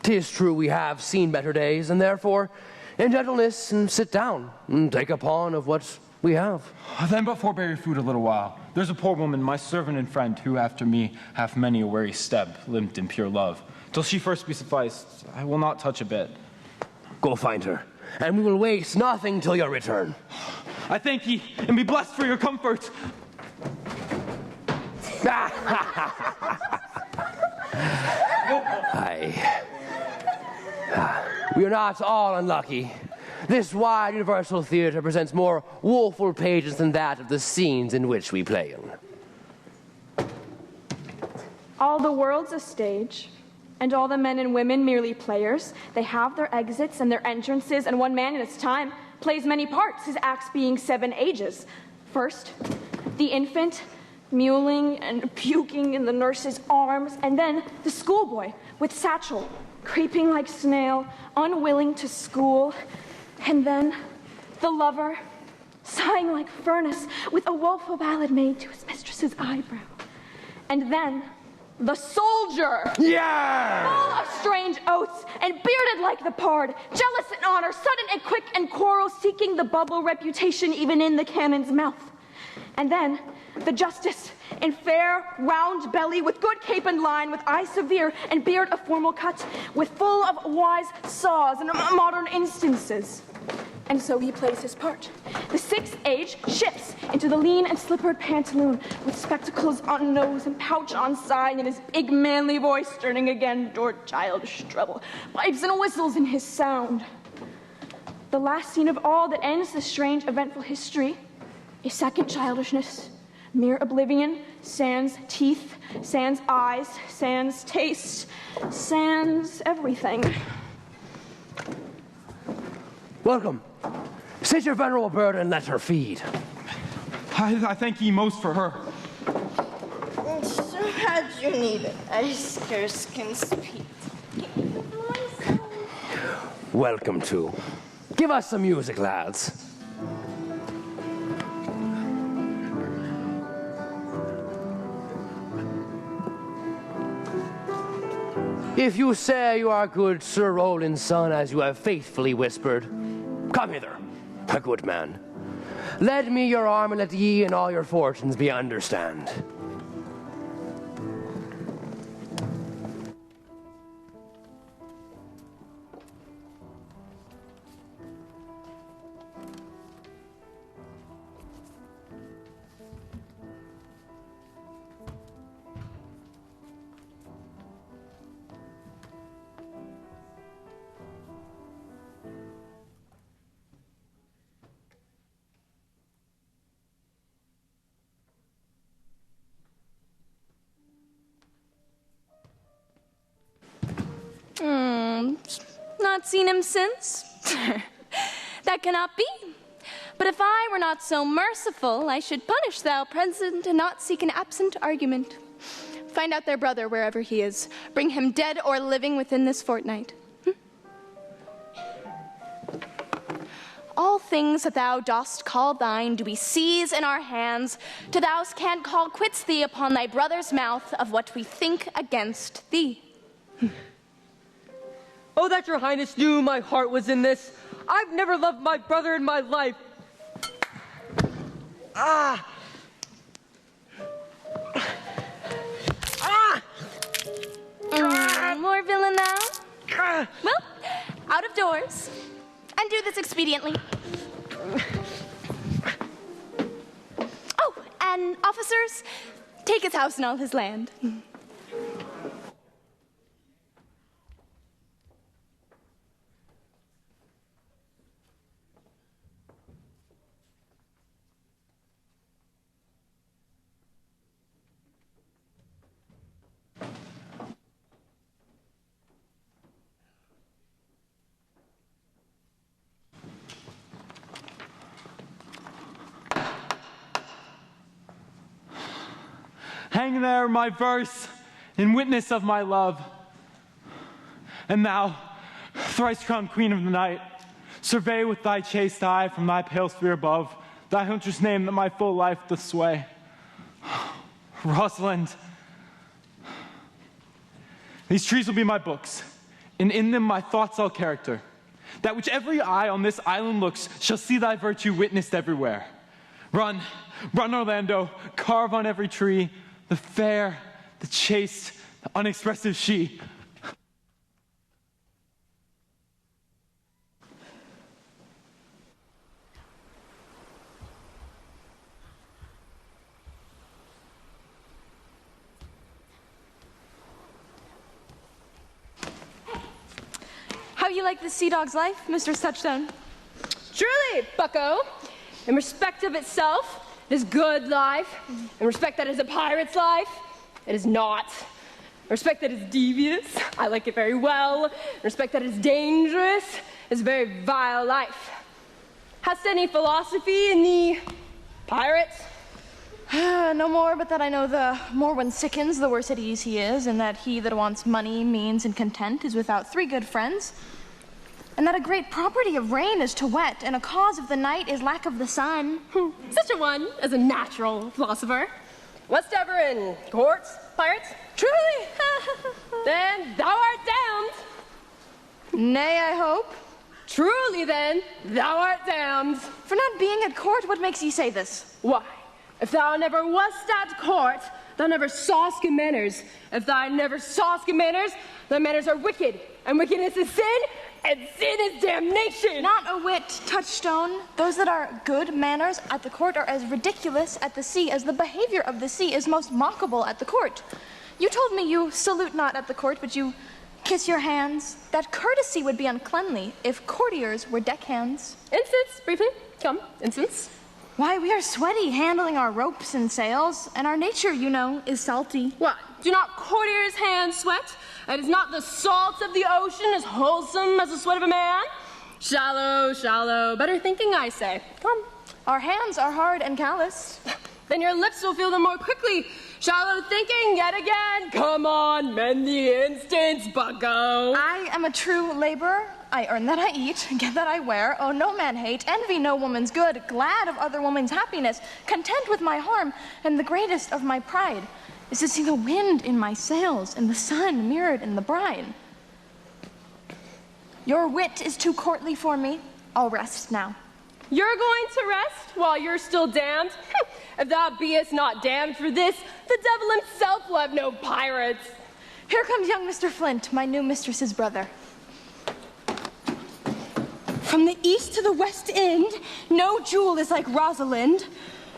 'Tis true we have seen better days, and therefore, in gentleness, and sit down, and take upon of what we have. Then but forbear your food a little while. There's a poor woman, my servant and friend, who after me hath many a weary step, limped in pure love. Till she first be sufficed, I will not touch a bit. Go find her, and we will waste nothing till your return. I thank ye, and be blessed for your comfort. Aye. We are not all unlucky. This wide universal theatre presents more woeful pages than that of the scenes in which we play in. All the world's a stage, and all the men and women merely players. They have their exits and their entrances, and one man in his time plays many parts, his acts being 7 ages. First, the infant, mewling and puking in the nurse's arms, and then the schoolboy with satchel, creeping like snail, unwilling to school, and then the lover, sighing like furnace, with a woeful ballad made to his mistress's eyebrow. And then the soldier, full of strange oaths, and bearded like the pard, jealous in honor, sudden and quick and quarrel, seeking the bubble reputation even in the cannon's mouth. And then the justice, in fair, round belly, with good cape and line, with eye severe, and beard of formal cut, with full of wise saws and modern instances. And so he plays his part. The 6th age shifts into the lean and slippered pantaloon, with spectacles on nose and pouch on side, and his big manly voice turning again toward childish treble, pipes and whistles in his sound. The last scene of all that ends this strange, eventful history is second childishness, mere oblivion, sans teeth, sans eyes, sans taste, sans everything. Welcome. Sit your venerable bird and let her feed. I thank ye most for her. So had you need it, I scarce can speak. Welcome to. Give us some music, lads. If you say you are good Sir Roland's son, as you have faithfully whispered, come hither, a good man. Lend me your arm, and let ye and all your fortunes be understand. Not seen him since? That cannot be. But if I were not so merciful, I should punish thou present and not seek an absent argument. Find out their brother wherever he is. Bring him dead or living within this fortnight. All things that thou dost call thine do we seize in our hands, till thou can't call quits thee upon thy brother's mouth of what we think against thee. Oh, that your highness knew my heart was in this. I've never loved my brother in my life. More villain thou? Well, out of doors. And do this expediently. Oh, and officers, take his house and all his land. Hang there my verse in witness of my love. And thou, thrice-crowned queen of the night, survey with thy chaste eye from thy pale sphere above thy huntress name that my full life doth sway. Rosalind, these trees will be my books, and in them my thoughts I'll character, that which every eye on this island looks shall see thy virtue witnessed everywhere. Run, run, Orlando, carve on every tree the fair, the chaste, the unexpressive she. How you like the sea dog's life, Mr. Touchstone? Truly, bucko, in respect of itself, it is good life. In respect that it is a pirate's life, it is not. In respect that it is devious, I like it very well. In respect that it is dangerous, it's a very vile life. Hast any philosophy in the pirate? No more, but that I know the more one sickens, the worse at ease he is, and that he that wants money, means, and content is without 3 good friends, and that a great property of rain is to wet, and a cause of the night is lack of the sun. Such a one as a natural philosopher. Wast ever in courts, pirates? Truly? Then thou art damned. Nay, I hope. Truly then, thou art damned. For not being at court, what makes ye say this? Why, if thou never wast at court, thou never saw'st good manners. If thou never saw'st good manners, thy manners are wicked, and wickedness is sin, and sin is damnation. Not a whit, Touchstone. Those that are good manners at the court are as ridiculous at the sea as the behavior of the sea is most mockable at the court. You told me you salute not at the court, but you kiss your hands. That courtesy would be uncleanly if courtiers were deckhands. Instance, briefly. Come, instance. Why, we are sweaty handling our ropes and sails, and our nature, you know, is salty. What? Do not courtiers' hands sweat? And is not the salt of the ocean as wholesome as the sweat of a man? Shallow, shallow. Better thinking, I say. Come. Our hands are hard and calloused. Then your lips will feel them more quickly. Shallow thinking yet again. Come on, mend the instance, bucko. I am a true laborer. I earn that I eat, get that I wear, owe no man hate, envy no woman's good, glad of other woman's happiness, content with my harm, and the greatest of my pride is to see the wind in my sails and the sun mirrored in the brine. Your wit is too courtly for me. I'll rest now. You're going to rest while you're still damned? If thou beest not damned for this, the devil himself will have no pirates. Here comes young Mr. Flint, my new mistress's brother. From the east to the west end, no jewel is like Rosalind.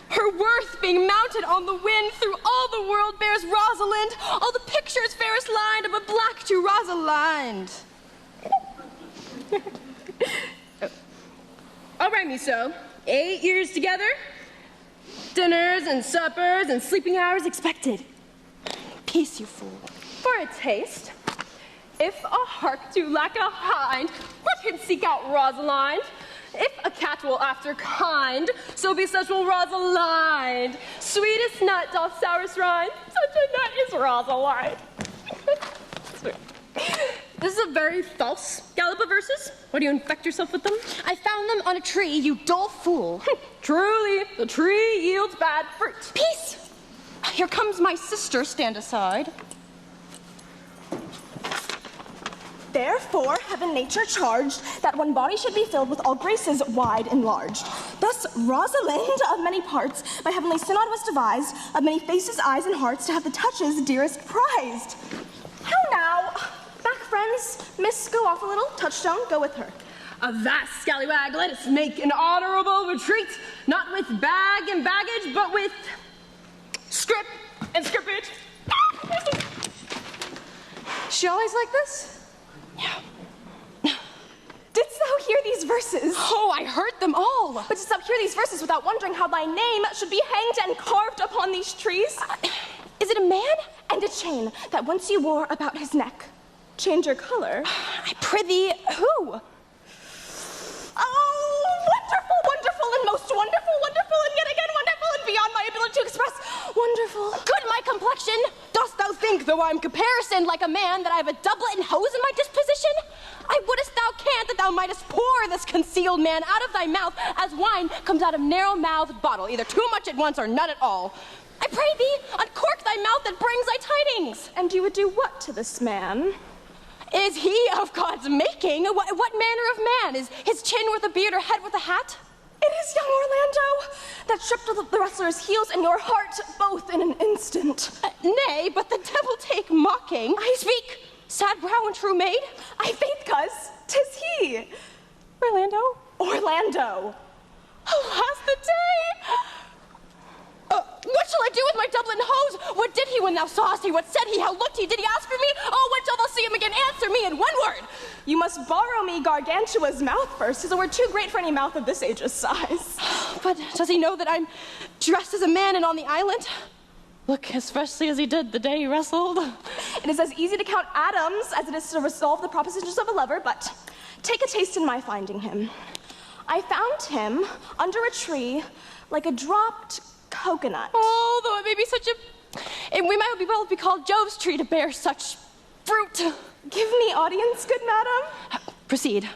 Her worth being mounted on the wind through all the world bears Rosalind. All the pictures fairest lined of a black to Rosalind. All right, me so. 8 years together. Dinners and suppers and sleeping hours expected. Peace, you fool. For a taste, if a hark do lack a hind, let him seek out Rosalind. If a cat will after kind, so be such will Rosalind. Sweetest nut doth sourest rind, such a nut is Rosalind. This is a very false gallop of verses. Why do you infect yourself with them? I found them on a tree, you dull fool. Truly, the tree yields bad fruit. Peace! Here comes my sister, stand aside. Therefore, heaven nature charged that one body should be filled with all graces wide enlarged. Thus, Rosalind of many parts, by heavenly synod was devised, of many faces, eyes, and hearts, to have the touches dearest prized. How now? Back, friends. Miss, go off a little. Touchstone, go with her. Avast, scallywag, let us make an honorable retreat, not with bag and baggage, but with scrip and scrippage. She always like this? Yeah. Didst thou hear these verses? Oh, I heard them all. But didst thou hear these verses without wondering how thy name should be hanged and carved upon these trees? Is it a man? And a chain that once you wore about his neck. Change your color. I prithee, who? Oh, wonderful, wonderful, and most wonderful, wonderful, and yet again wonderful, and beyond my ability to express. Wonderful. Good my complexion. Dost thou think, though I'm caparisoned like a man, that I have a doublet and hose in my disposition? I wouldest thou can't that thou mightest pour this concealed man out of thy mouth as wine comes out of narrow-mouthed bottle, either too much at once or none at all. I pray thee, uncork thy mouth that brings thy tidings. And you would do what to this man? Is he of God's making? What manner of man? Is his chin worth a beard or head worth a hat? It is young Orlando that stripped the wrestler's heels and your heart both in an instant. Nay, but the devil take mocking. I speak, sad brow and true maid. I faith, cuz, 'tis he. Orlando? Orlando. Alas the day! What shall I do with my doublet and hose? What did he when thou sawest he? What said he? How looked he? Did he ask for me? Oh, when shall thou see him again? Answer me in one word. You must borrow me Gargantua's mouth first, as it were too great for any mouth of this age's size. But does he know that I'm dressed as a man and on the island? Look as freshly as he did the day he wrestled. It is as easy to count atoms as it is to resolve the propositions of a lover, but take a taste in my finding him. I found him under a tree like a dropped coconut. Oh, though it may be such a... And we might well be called Jove's tree to bear such fruit. Give me audience, good madam. Proceed.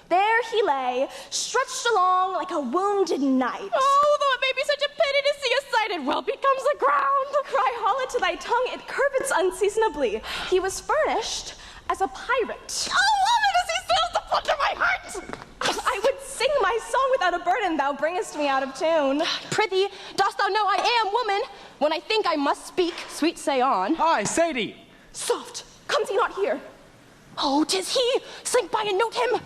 There he lay, stretched along like a wounded knight. Oh, though it may be such a pity to see a sight, it well becomes the ground. Cry hollow to thy tongue, it curvets unseasonably. He was furnished as a pirate. Oh, woman, as he sails to plunder my heart! I would sing my song without a burden, thou bringest me out of tune. Prithee, dost thou know I am woman? When I think I must speak, sweet say on. Hi, Sadie. Soft, comes he not here? Oh, 'tis he! Slink by and note him!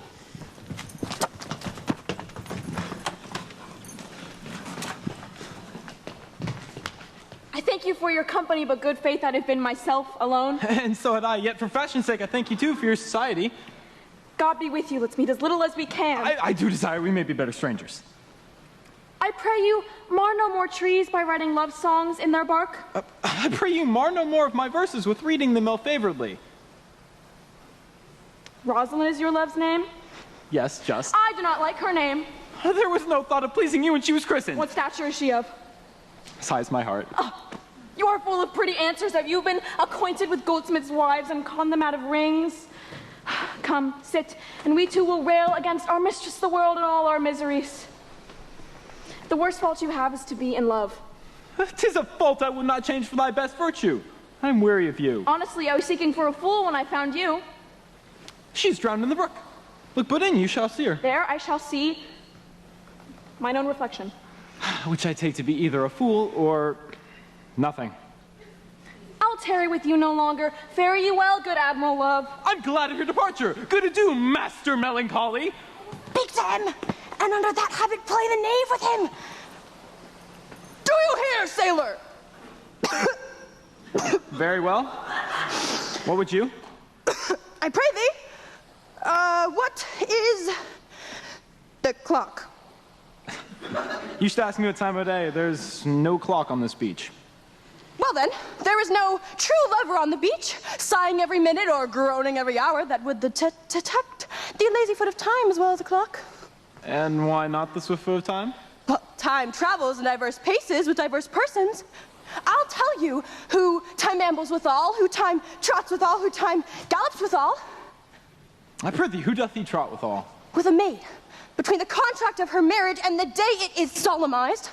I thank you for your company, but good faith I'd have been myself alone. And so had I, yet for fashion's sake, I thank you too for your society. God be with you, let's meet as little as we can. I do desire we may be better strangers. I pray you, mar no more trees by writing love songs in their bark. I pray you mar no more of my verses with reading them ill-favoredly. Rosalind is your love's name? Yes, just. I do not like her name. There was no thought of pleasing you when she was christened. What stature is she of? Sighs my heart. You are full of pretty answers. Have you been acquainted with goldsmiths' wives and conned them out of rings? Come, sit, and we two will rail against our mistress the world and all our miseries. The worst fault you have is to be in love. 'Tis a fault I would not change for thy best virtue. I am weary of you. Honestly, I was seeking for a fool when I found you. She's drowned in the brook. Look but in, you shall see her. There I shall see mine own reflection. Which I take to be either a fool or nothing. I'll tarry with you no longer. Fare ye well, good Admiral Love. I'm glad of your departure. Good adieu, Master Melancholy. Speak to him, and under that habit play the knave with him. Do you hear, sailor? Very well. What would you? I pray thee, what is the clock? You used to ask me what time of day. There's no clock on this beach. Well then, there is no true lover on the beach, sighing every minute or groaning every hour that would detect the lazy foot of time as well as the clock. And why not the swift foot of time? Well, time travels in diverse paces with diverse persons. I'll tell you who time ambles withal, who time trots withal, who time gallops withal. I prithee, who doth he trot withal? With a maid, between the contract of her marriage and the day it is solemnized.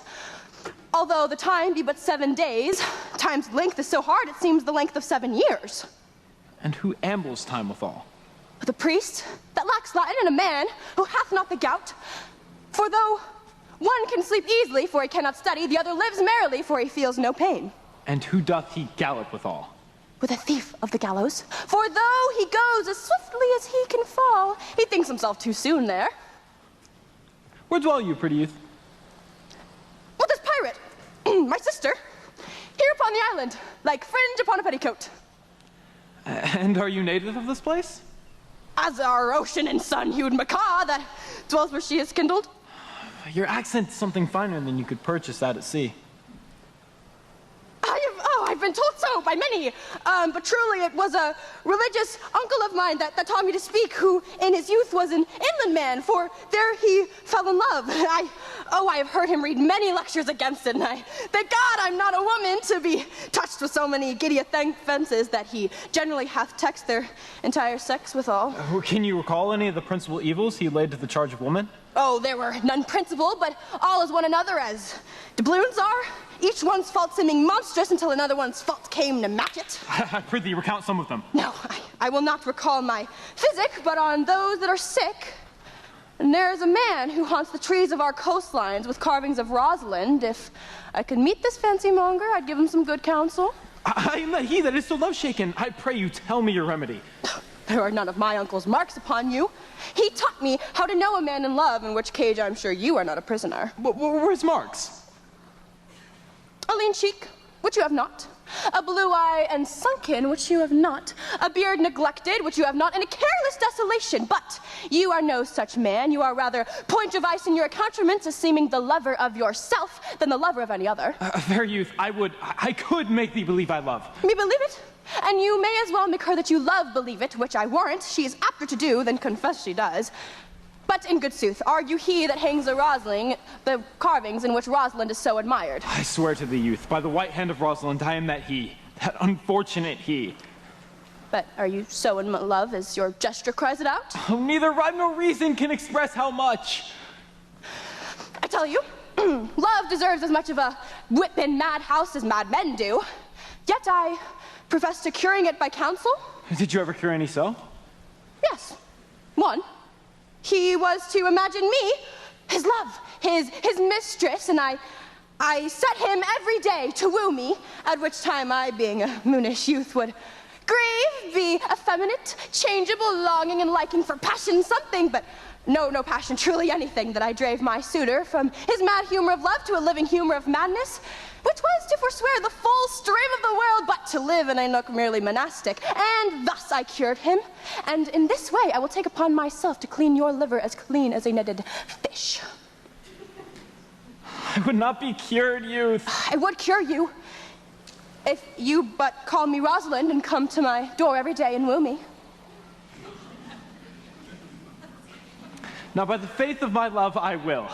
Although the time be but 7 days, time's length is so hard it seems the length of 7 years. And who ambles time withal? With a priest that lacks Latin and a man who hath not the gout. For though one can sleep easily, for he cannot study, the other lives merrily, for he feels no pain. And who doth he gallop withal? With a thief of the gallows. For though he goes as swiftly as he can fall, he thinks himself too soon there. Where dwell you, pretty youth? With this pirate, my sister, here upon the island, like fringe upon a petticoat. And are you native of this place? As our ocean and sun-hued macaw that dwells where she is kindled. Your accent's something finer than you could purchase out at sea. I've been told so by many, but truly it was a religious uncle of mine that taught me to speak, who in his youth was an inland man, for there he fell in love. I have heard him read many lectures against it, and I thank God I'm not a woman to be touched with so many giddy offenses that he generally hath taxed their entire sex withal. Can you recall any of the principal evils he laid to the charge of woman? Oh, there were none principal, but all as one another as doubloons are. Each one's fault seeming monstrous until another one's fault came to match it. I prithee, recount some of them. No, I will not recall my physic, but on those that are sick. And there is a man who haunts the trees of our coastlines with carvings of Rosalind. If I could meet this fancy monger, I'd give him some good counsel. I am not he that is so love-shaken. I pray you, tell me your remedy. There are none of my uncle's marks upon you. He taught me how to know a man in love, in which cage I'm sure you are not a prisoner. What were his marks? A lean cheek, which you have not. A blue eye and sunken, which you have not. A beard neglected, which you have not. And a careless desolation. But you are no such man. You are rather point device in your accoutrements as seeming the lover of yourself than the lover of any other. Fair youth, I could make thee believe I love. Me believe it? And you may as well make her that you love believe it, which I warrant she is apter to do than confess she does. But in good sooth, are you he that hangs the carvings in which Rosalind is so admired? I swear to thee, youth, by the white hand of Rosalind, I am that he, that unfortunate he. But are you so in love as your gesture cries it out? Oh, neither rhyme nor reason can express how much. I tell you, love deserves as much of a whip in madhouse as mad men do. Yet I profess to curing it by counsel. Did you ever cure any so? Yes, one. He was to imagine me, his love, his mistress, and I set him every day to woo me, at which time I, being a moonish youth, would grieve, be effeminate, changeable, longing and liking for passion something, but no passion, truly anything, that I drave my suitor from his mad humor of love to a living humor of madness, which was to forswear the full stream of the world, but to live in a nook merely monastic. And thus I cured him. And in this way I will take upon myself to clean your liver as clean as a netted fish. I would not be cured, youth. I would cure you, if you but call me Rosalind and come to my door every day and woo me. Now, by the faith of my love, I will.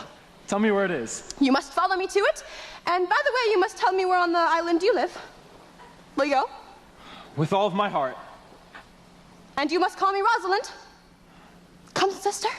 Tell me where it is. You must follow me to it. And by the way, you must tell me where on the island you live. Will you go? With all of my heart. And you must call me Rosalind. Come, sister.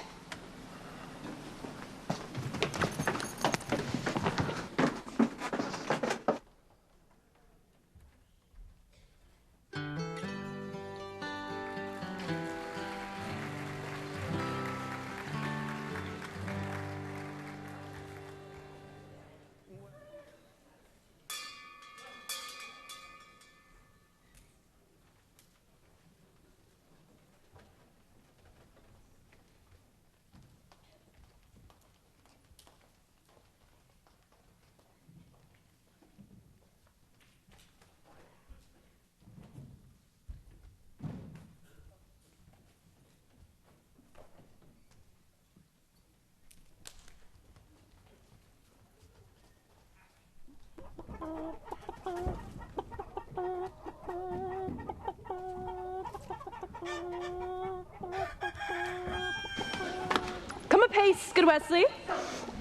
Yes, good Wesley.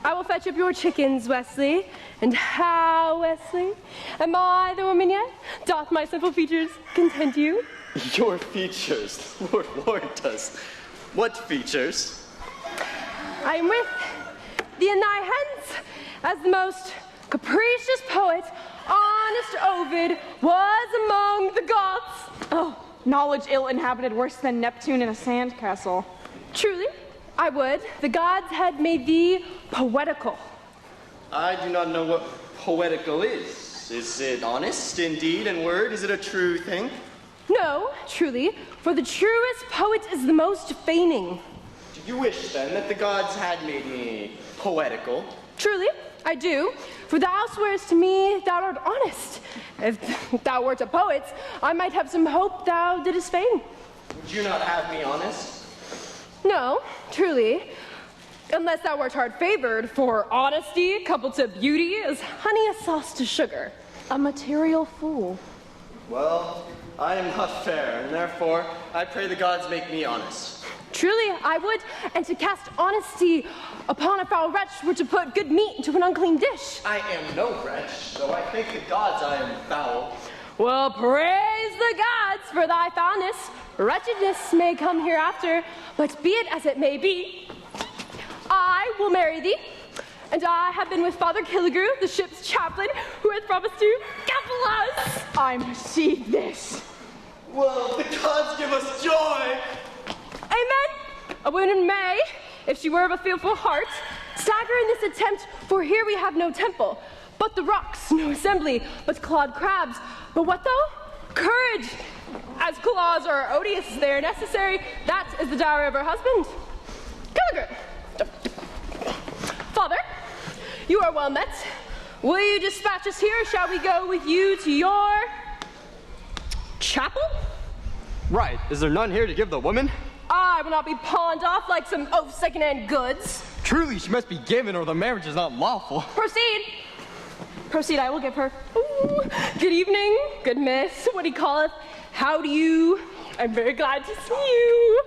I will fetch up your chickens, Wesley. And how, Wesley? Am I the woman yet? Doth my simple features content you? Your features? Lord does. What features? I am with thee in thy hands as the most capricious poet, honest Ovid, was among the gods. Oh, knowledge ill inhabited worse than Neptune in a sandcastle. Truly, I would. The gods had made thee poetical. I do not know what poetical is. Is it honest in deed and word? Is it a true thing? No, truly, for the truest poet is the most feigning. Do you wish, then, that the gods had made me poetical? Truly, I do, for thou swearest to me thou art honest. If thou wert a poet, I might have some hope thou didst feign. Would you not have me honest? No, truly, unless thou wert hard-favored, for honesty coupled to beauty is honey a sauce to sugar. A material fool. Well, I am not fair, and therefore I pray the gods make me honest. Truly, I would, and to cast honesty upon a foul wretch were to put good meat into an unclean dish. I am no wretch, though I thank the gods I am foul. Well, praise the gods for thy foulness. Wretchedness may come hereafter, but be it as it may be, I will marry thee, and I have been with Father Killigrew, the ship's chaplain, who hath promised to couple us. I must see this. Well, the gods give us joy. Amen. A woman may, if she were of a fearful heart, stagger in this attempt, for here we have no temple, but the rocks, no assembly, but clawed crabs. But what though? Courage. As claws are odious, they are necessary. That is the dowry of her husband. Killigrew. Father, you are well met. Will you dispatch us here, or shall we go with you to your chapel? Right. Is there none here to give the woman? I will not be pawned off like some second-hand goods. Truly, she must be given, or the marriage is not lawful. Proceed. Proceed, I will give her. Ooh, good evening, good miss. What do you call it? How do you? I'm very glad to see you.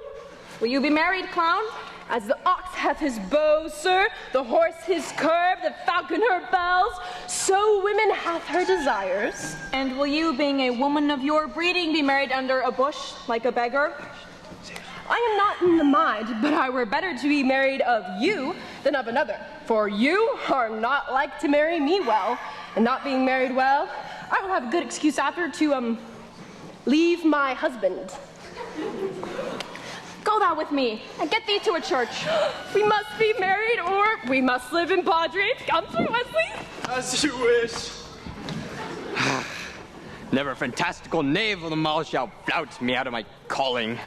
Will you be married, clown? As the ox hath his bow, sir, the horse his curb, the falcon her bells, so women hath her desires. And will you, being a woman of your breeding, be married under a bush, like a beggar? I am not in the mind, but I were better to be married of you than of another. For you are not like to marry me well, and not being married well, I will have a good excuse after to, leave my husband. Go thou with me, and get thee to a church. We must be married, or we must live in Padre. Come through, Wesley. As you wish. Never a fantastical knave of the mouth shall flout me out of my calling.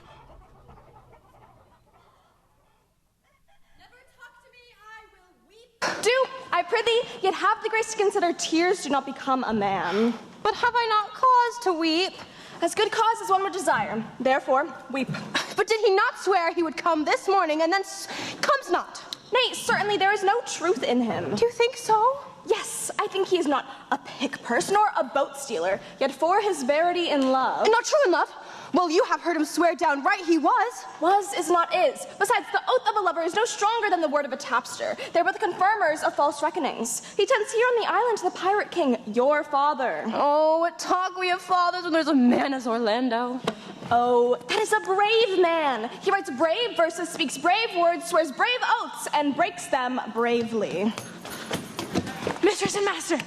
Do, I prithee, yet have the grace to consider tears do not become a man. But have I not cause to weep? As good cause as one would desire. Therefore, weep. But did he not swear he would come this morning, and then comes not? Nay, certainly there is no truth in him. Do you think so? Yes, I think he is not a pick purse, nor a boat stealer, yet for his verity in love. And not true in love? Well, you have heard him swear downright he was. Was is not is. Besides, the oath of a lover is no stronger than the word of a tapster. They're but the confirmers of false reckonings. He tends here on the island the pirate king, your father. Oh, what talk we of fathers when there's a man as Orlando. Oh, that is a brave man. He writes brave verses, speaks brave words, swears brave oaths, and breaks them bravely. Mistress and master,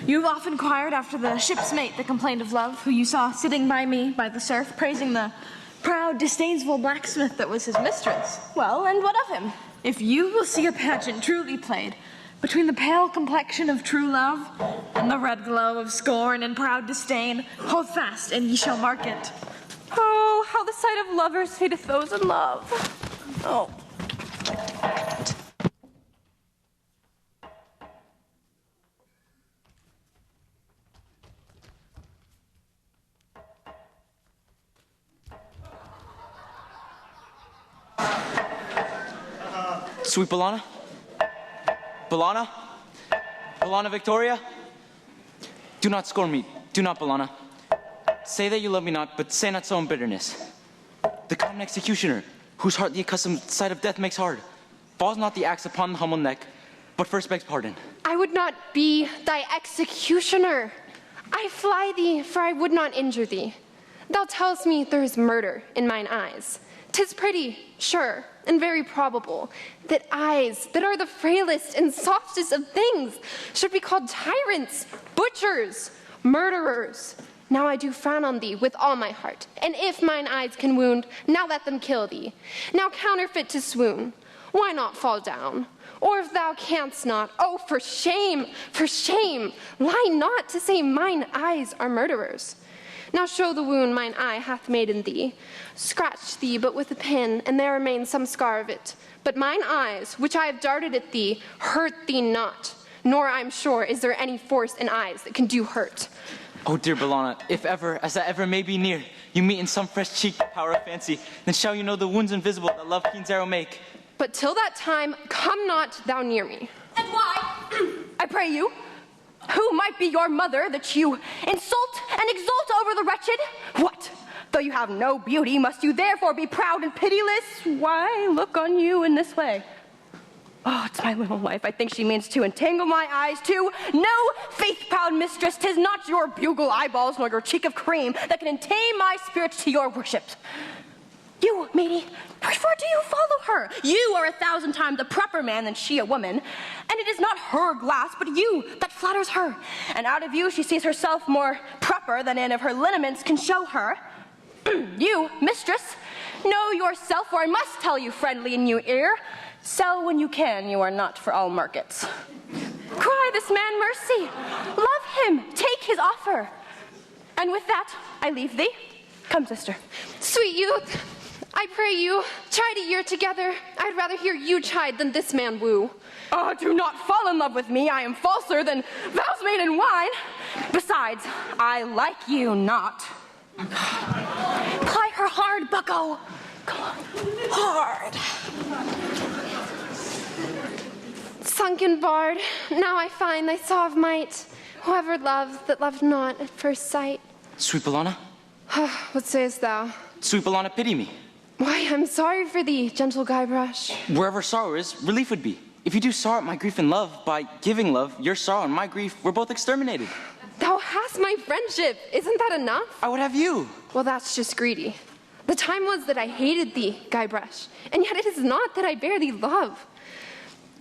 you've often inquired after the ship's mate that complained of love, who you saw sitting by me by the surf, praising the proud, disdainful blacksmith that was his mistress. Well, and what of him? If you will see a pageant truly played between the pale complexion of true love and the red glow of scorn and proud disdain, hold fast, and ye shall mark it. Oh, how the sight of lovers hateth those in love. Oh. Sweet Bellana? Bellana? Bellana Victoria? Do not scorn me. Do not, Bellana. Say that you love me not, but say not so in bitterness. The common executioner, whose heart the accustomed sight of death makes hard. falls not the axe upon the humble neck, but first begs pardon. I would not be thy executioner. I fly thee, for I would not injure thee. Thou tellest me there is murder in mine eyes. 'Tis pretty, sure, and very probable, that eyes that are the frailest and softest of things should be called tyrants, butchers, murderers. Now I do frown on thee with all my heart, and if mine eyes can wound, now let them kill thee. Now counterfeit to swoon, why not fall down? Or if thou canst not, oh, for shame, lie not to say mine eyes are murderers. Now show the wound mine eye hath made in thee. Scratch thee but with a pin, and there remains some scar of it. But mine eyes, which I have darted at thee, hurt thee not. Nor, I'm sure, is there any force in eyes that can do hurt. Oh, dear Bellona, if ever, as that ever may be near, you meet in some fresh cheek the power of fancy, then shall you know the wounds invisible that love keen's arrow make. But till that time, come not thou near me. And why? I pray you. Who might be your mother that you insult and exult over the wretched? What? Though you have no beauty, must you therefore be proud and pitiless? Why look on you in this way? Oh, it's my little wife. I think she means to entangle my eyes too. No, faith-proud mistress, 'tis not your bugle eyeballs nor your cheek of cream that can tame my spirit to your worship. You, matey, wherefore do you follow her? You are 1,000 times a proper man than she a woman, and it is not her glass, but you that flatters her. And out of you she sees herself more proper than any of her lineaments can show her. You, mistress, know yourself, for I must tell you friendly in your ear, sell when you can, you are not for all markets. Cry this man mercy, love him, take his offer. And with that, I leave thee. Come, sister. Sweet youth, I pray you, chide a year together. I'd rather hear you chide than this man woo. Oh, do not fall in love with me. I am falser than vows made in wine. Besides, I like you not. Ply her hard, bucko. Come on. Hard. Sunken bard, now I find thy saw of might. Whoever loved that loved not at first sight. Sweet Bellona? What sayest thou? Sweet Bellona, pity me. Why, I'm sorry for thee, gentle Guybrush. Wherever sorrow is, relief would be. If you do sorrow at my grief and love, by giving love, your sorrow and my grief were both exterminated. Thou hast my friendship. Isn't that enough? I would have you. Well, that's just greedy. The time was that I hated thee, Guybrush, and yet it is not that I bear thee love.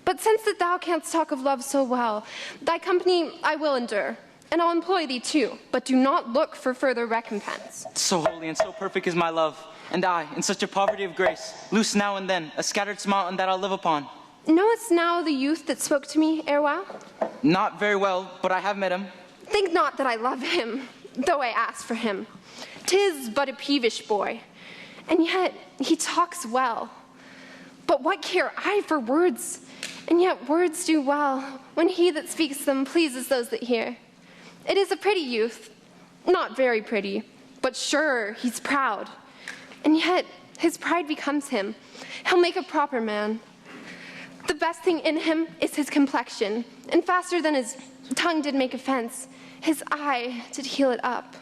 But since that thou canst talk of love so well, thy company I will endure, and I'll employ thee too, but do not look for further recompense. So holy and so perfect is my love, and I, in such a poverty of grace, loose now and then a scattered smile and that I'll live upon. Knowest now the youth that spoke to me erewhile? Not very well, but I have met him. Think not that I love him, though I ask for him. 'Tis but a peevish boy, and yet he talks well. But what care I for words? And yet words do well, when he that speaks them pleases those that hear. It is a pretty youth, not very pretty, but sure he's proud. And yet his pride becomes him. He'll make a proper man. The best thing in him is his complexion, and faster than his tongue did make offense, his eye did heal it up.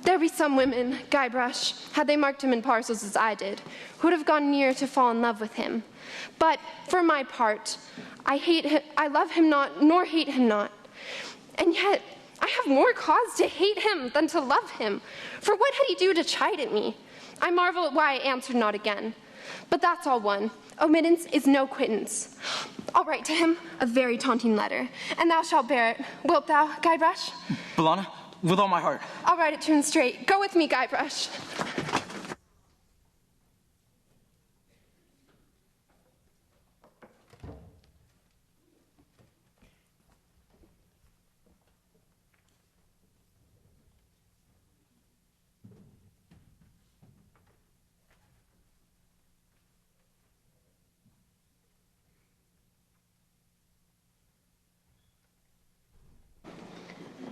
There be some women, Guybrush, had they marked him in parcels as I did, who would have gone near to fall in love with him. But for my part, I love him not, nor hate him not. And yet, I have more cause to hate him than to love him. For what had he do to chide at me? I marvel at why I answered not again. But that's all one. Omittance is no quittance. I'll write to him a very taunting letter, and thou shalt bear it. Wilt thou, Guybrush? Bellona, with all my heart. I'll write it to him straight. Go with me, Guybrush.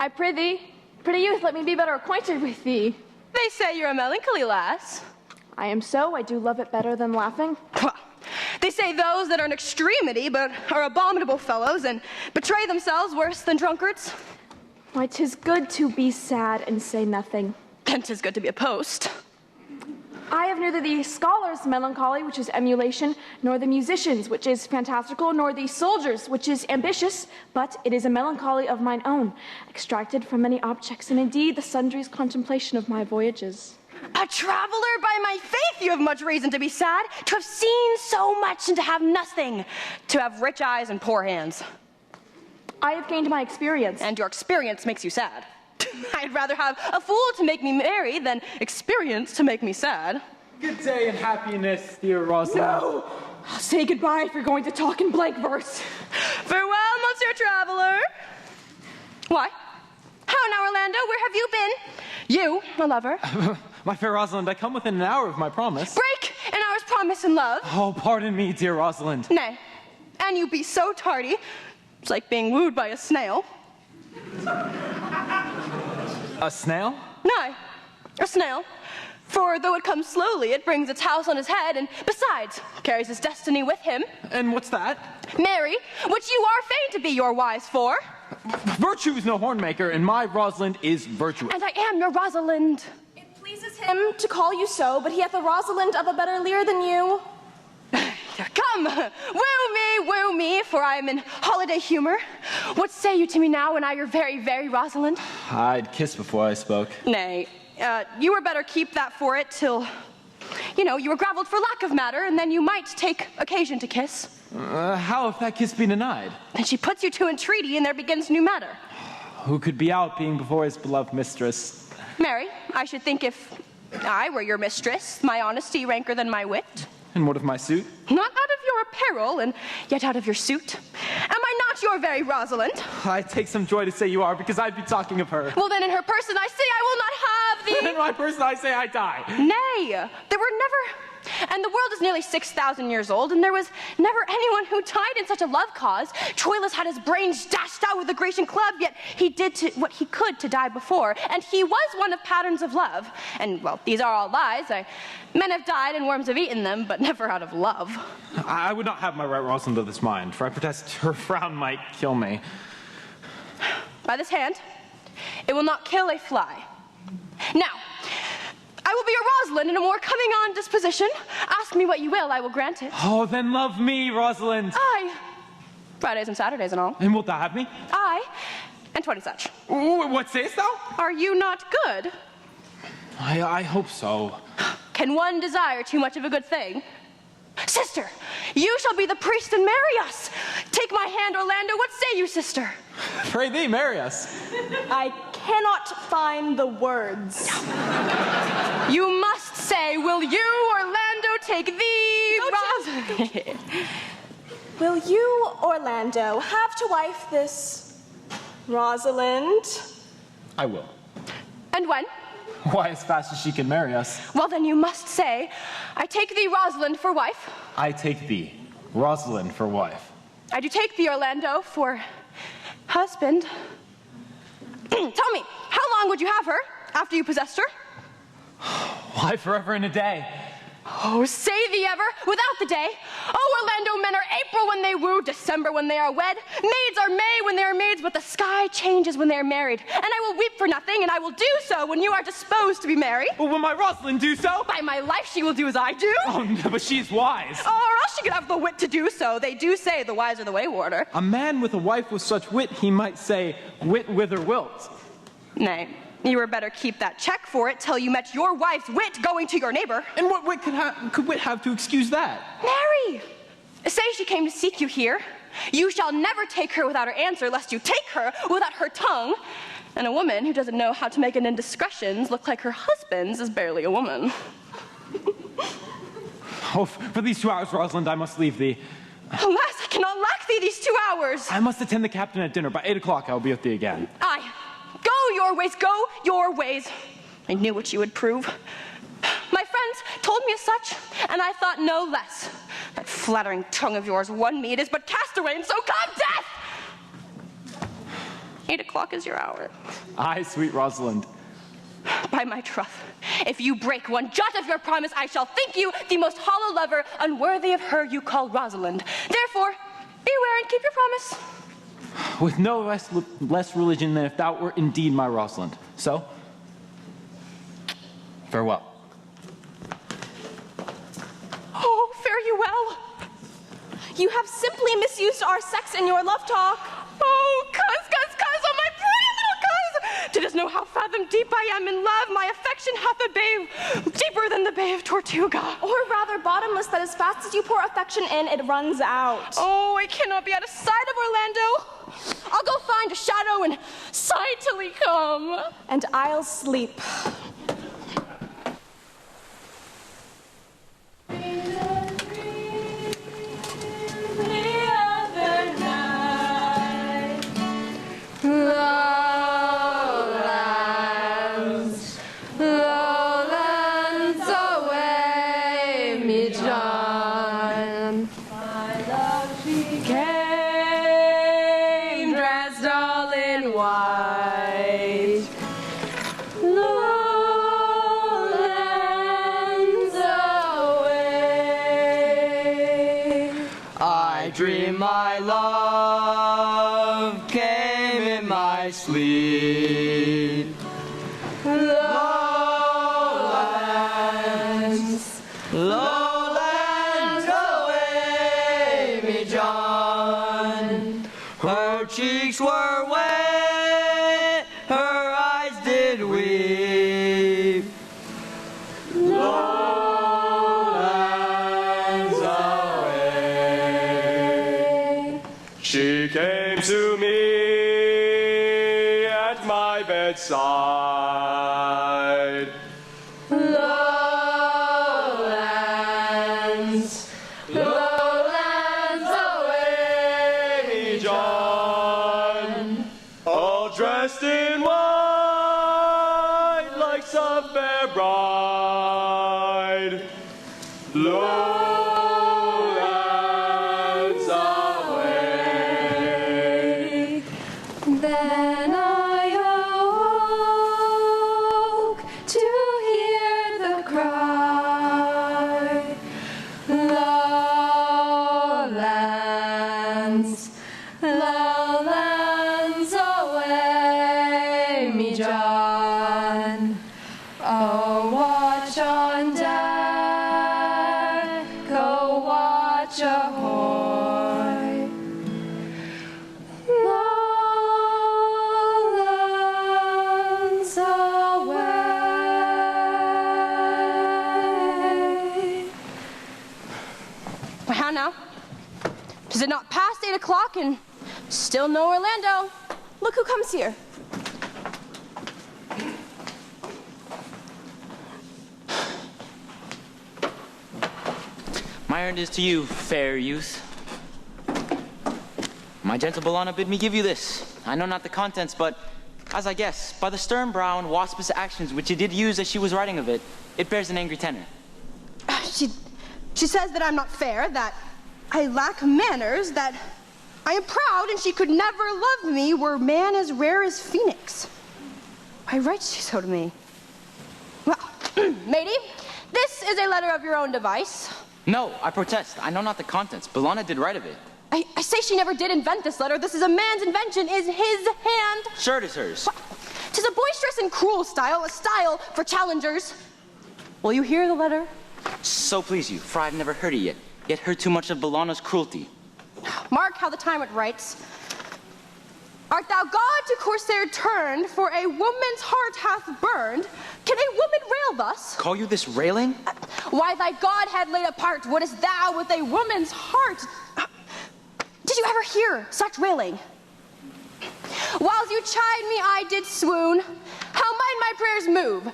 I prithee, pretty youth, let me be better acquainted with thee. They say you're a melancholy lass. I am so. I do love it better than laughing. They say those that are in extremity but are abominable fellows and betray themselves worse than drunkards. Why, 'tis good to be sad and say nothing. And 'tis good to be a post. I have neither the scholar's melancholy, which is emulation, nor the musician's, which is fantastical, nor the soldier's, which is ambitious, but it is a melancholy of mine own, extracted from many objects, and indeed the sundry's contemplation of my voyages. A traveler, by my faith, you have much reason to be sad, to have seen so much and to have nothing, to have rich eyes and poor hands. I have gained my experience. And your experience makes you sad. I'd rather have a fool to make me merry than experience to make me sad. Good day and happiness, dear Rosalind. No! I'll say goodbye if you're going to talk in blank verse. Farewell, Monsieur Traveler. Why? How now, Orlando? Where have you been? You, my lover. My fair Rosalind, I come within an hour of my promise. Break an hour's promise in love. Oh, pardon me, dear Rosalind. Nay, and you be so tardy. It's like being wooed by a snail. A snail? Nay, a snail. For though it comes slowly, it brings its house on his head, and besides, carries his destiny with him. And what's that? Mary, which you are fain to be your wives for. Virtue is no hornmaker, and my Rosalind is virtuous. And I am your Rosalind. It pleases him to call you so, but he hath a Rosalind of a better leer than you. Come, woo me, for I am in holiday humor. What say you to me now when I your very, very Rosalind? I'd kiss before I spoke. Nay, you were better keep that for it till, you were gravelled for lack of matter, and then you might take occasion to kiss. How if that kiss be denied? Then she puts you to entreaty, and there begins new matter. Who could be out being before his beloved mistress? Mary, I should think if I were your mistress, my honesty ranker than my wit. And what of my suit? Not out of your apparel, and yet out of your suit. Am I not your very Rosalind? I take some joy to say you are, because I'd be talking of her. Well, then in her person I say I will not have thee. In my person I say I die. Nay, there were never... And the world is nearly 6,000 years old, and there was never anyone who died in such a love cause. Troilus had his brains dashed out with the Grecian club, yet he did what he could to die before, and he was one of patterns of love. And, well, these are all lies. Men have died and worms have eaten them, but never out of love. I would not have my right Rosalind of this mind, for I protest her frown might kill me. By this hand, it will not kill a fly. Now, I will be your Rosalind in a more coming on disposition. Ask me what you will, I will grant it. Oh, then love me, Rosalind. Aye. Fridays and Saturdays and all. And wilt thou have me? Aye. And 20 such. What sayest thou? Are you not good? I hope so. Can one desire too much of a good thing? Sister, you shall be the priest and marry us. Take my hand, Orlando. What say you, sister? Pray thee, marry us. I cannot find the words. You must say, will you, Orlando, take thee, Rosalind? Will you, Orlando, have to wife this Rosalind? I will. And when? Why, as fast as she can marry us. Well, then you must say, I take thee, Rosalind, for wife. I take thee, Rosalind, for wife. I do take thee, Orlando, for husband. Tell me, how long would you have her after you possessed her? Why, forever and a day. Oh, say thee ever, without the day. Oh, Orlando, men are April when they woo, December when they are wed. Maids are May when they are maids, but the sky changes when they are married. And I will weep for nothing, and I will do so when you are disposed to be married. Well, will my Rosalind do so? By my life, she will do as I do. Oh, no, but she's wise. Oh, or else she could have the wit to do so. They do say the wise are the waywarder. A man with a wife with such wit, he might say, wit whither wilt. Nay. You were better keep that check for it till you met your wife's wit going to your neighbor. And what wit could wit have to excuse that? Mary! Say she came to seek you here. You shall never take her without her answer, lest you take her without her tongue. And a woman who doesn't know how to make an indiscretions look like her husband's is barely a woman. Oh, for these 2 hours, Rosalind, I must leave thee. Alas, I cannot lack thee these 2 hours. I must attend the captain at dinner. By 8 o'clock, I will be with thee again. Aye. Go your ways, go your ways. I knew what you would prove. My friends told me as such, and I thought no less. That flattering tongue of yours won me, it is but cast away, and so come death! 8 o'clock is your hour. Aye, sweet Rosalind. By my troth, if you break one jot of your promise, I shall think you the most hollow lover, unworthy of her you call Rosalind. Therefore, beware and keep your promise. With no less religion than if thou wert indeed my Rosalind. So, farewell. You have simply misused our sex in your love talk. Oh, cuz, oh my pretty little cuz! Didst know how fathom deep I am in love? My affection hath a bay deeper than the Bay of Tortuga. Or rather bottomless, that as fast as you pour affection in, it runs out. Oh, I cannot be out of sight of Orlando. I'll go find a shadow and sigh till he come. And I'll sleep. Lowlands, lowlands away, me John. My love, she came dressed all in white. Lowlands away. I dream my love came in my sleep. Lowlands, lowlands away, me John. Her cheeks were wet, her eyes did weep. Lowlands away. She came to me at my bedside. Lowlands, lowlands away, me John, all dressed in white like some fair bride. Lowlands away. Then I awoke to hear the cry. Lowlands, lowlands away, me John. Oh, watch on deck, oh, watch ahoy. Lowlands away. Well, how now? Is it not past 8 o'clock and still no Orlando? Look who comes here. My errand is to you, fair youth. My gentle Bellona bid me give you this. I know not the contents, but as I guess, by the stern brow and waspish actions which she did use as she was writing of it, it bears an angry tenor. She says that I'm not fair, that I lack manners, that I am proud and she could never love me were man as rare as Phoenix. Why writes she so to me? Well, matey, this is a letter of your own device. No, I protest. I know not the contents. Bellona did write of it. I say she never did invent this letter. This is a man's invention, is his hand. Sure it is hers. Tis a boisterous and cruel style, a style for challengers. Will you hear the letter? So please you, for I've never heard it yet heard too much of Bellona's cruelty. Mark how the time it writes. Art thou God to corsair turned, for a woman's heart hath burned? Can a woman rail thus? Call you this railing? Why thy God had laid apart, wouldest thou with a woman's heart? Did you ever hear such railing? Whiles you chide me, I did swoon. How might my prayers move?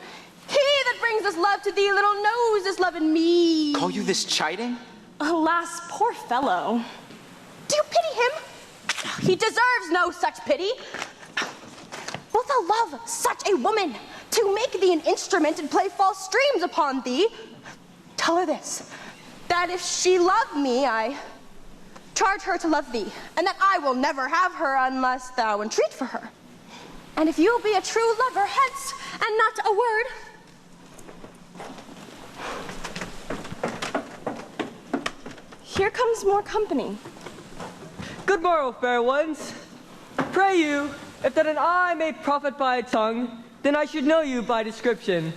He that brings this love to thee little knows this love in me. Call you this chiding? Alas, poor fellow. Do you pity him? He deserves no such pity. Wilt thou love such a woman to make thee an instrument and play false streams upon thee? Tell her this, that if she love me, I charge her to love thee, and that I will never have her unless thou entreat for her. And if you'll be a true lover, hence, and not a word. Here comes more company. Good morrow, fair ones. Pray you, if that an eye may profit by a tongue, then I should know you by description.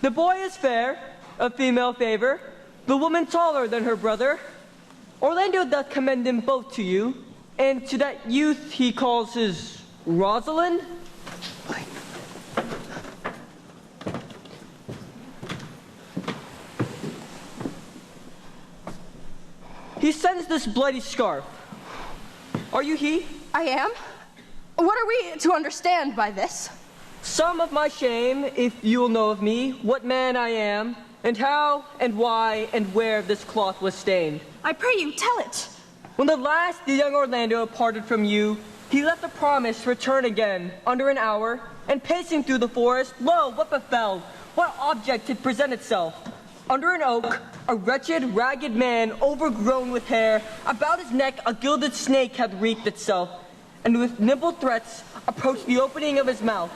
The boy is fair, of female favor, the woman taller than her brother. Orlando doth commend them both to you, and to that youth he calls his Rosalind. He sends this bloody scarf. Are you he? I am. What are we to understand by this? Some of my shame, if you will know of me, what man I am, and how, and why, and where this cloth was stained. I pray you, tell it. When the last the young Orlando parted from you, he left a promise to return again, under an hour, and pacing through the forest, lo, what befell? What object did present itself? Under an oak, a wretched, ragged man, overgrown with hair, about his neck a gilded snake had wreathed itself, and with nimble threats approached the opening of his mouth.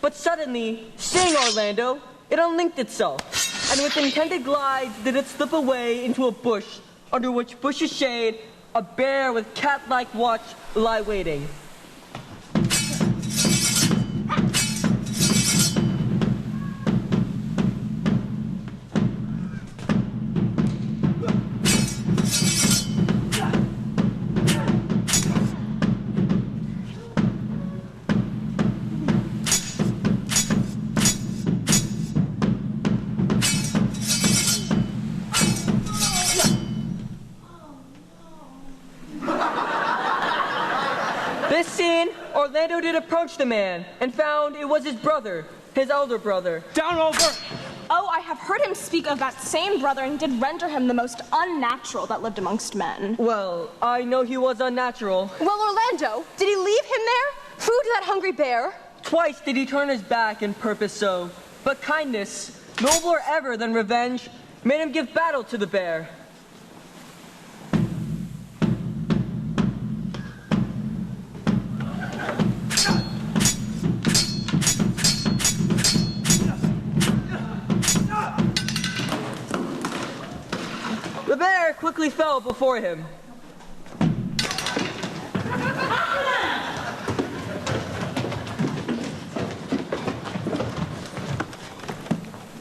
But suddenly, seeing Orlando, it unlinked itself, and with intended glides did it slip away into a bush, under which bush's shade a bear with cat-like watch lie waiting. This scene, Orlando did approach the man, and found it was his brother, his elder brother. Down over! Oh, I have heard him speak of that same brother and did render him the most unnatural that lived amongst men. Well, I know he was unnatural. Well, Orlando, did he leave him there? Food to that hungry bear? Twice did he turn his back in purpose so, but kindness, nobler ever than revenge, made him give battle to the bear. The bear quickly fell before him.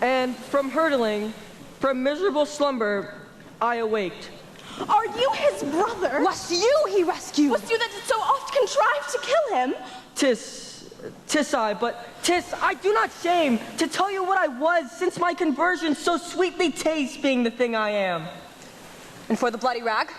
And from hurtling, from miserable slumber, I awaked. Are you his brother? Was you he rescued? Was you that did so oft contrive to kill him? Tis I, but tis I do not shame to tell you what I was, since my conversion so sweetly tastes being the thing I am. And for the bloody rag?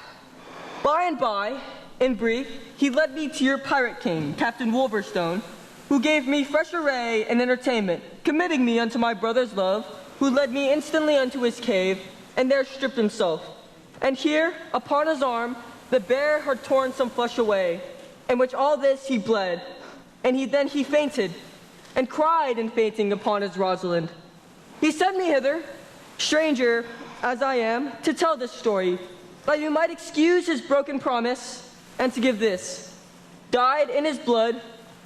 By and by, in brief, he led me to your pirate king, Captain Wolverstone, who gave me fresh array and entertainment, committing me unto my brother's love, who led me instantly unto his cave, and there stripped himself. And here, upon his arm, the bear had torn some flesh away, in which all this he bled. And then he fainted, and cried in fainting upon his Rosalind. He sent me hither, stranger as I am, to tell this story, that you might excuse his broken promise, and to give this, died in his blood,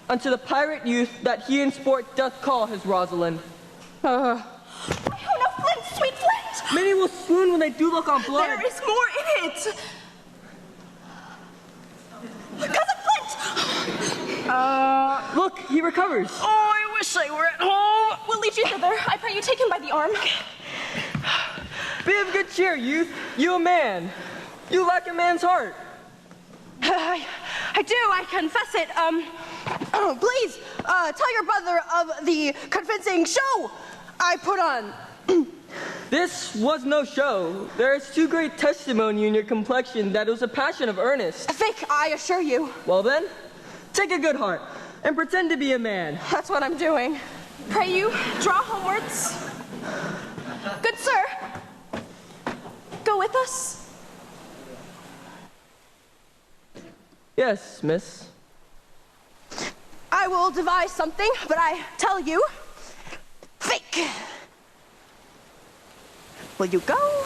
unto the pirate youth that he in sport doth call his Rosalind. Oh no, Flint, sweet Flint! Many will swoon when they do look on blood. There is more in it! Cousin Flint! Look, he recovers. Oh, I wish I were at home. We'll lead you thither. I pray you take him by the arm. Be of good cheer, youth. You a man. You lack a man's heart. I do, I confess it. Please, tell your brother of the convincing show I put on. This was no show. There is too great testimony in your complexion that it was a passion of earnest. Fake, I assure you. Well then, take a good heart and pretend to be a man. That's what I'm doing. Pray you, draw homewards. Good sir, go with us. Yes, miss. I will devise something, but I tell you, fake. Will you go?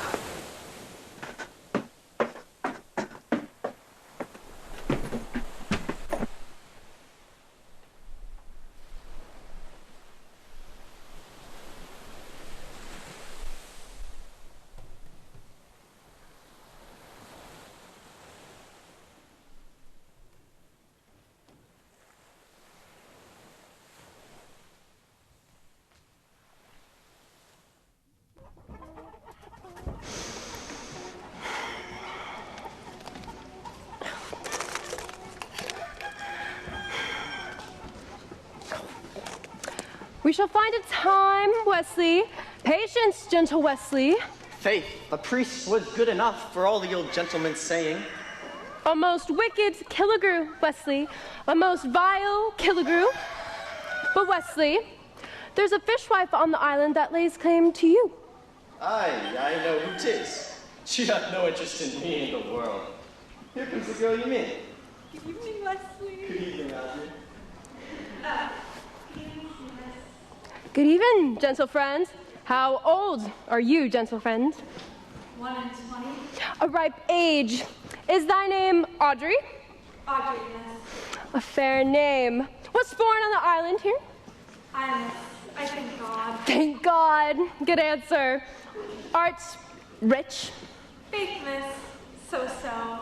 We shall find a time, Wesley. Patience, gentle Wesley. Faith, the priest was good enough for all the old gentleman's saying. A most wicked Killigrew, Wesley. A most vile Killigrew. But Wesley, there's a fishwife on the island that lays claim to you. Aye, I know who 'tis. She hath no interest in me in the world. Here comes the girl you mean. Good evening, Wesley. Good evening, Audrey. Good evening, gentle friend. How old are you, gentle friend? 21. A ripe age. Is thy name Audrey? Audrey, yes. A fair name. Was born on the island here? I thank God. Thank God. Good answer. Art rich? Faith, miss. So-so.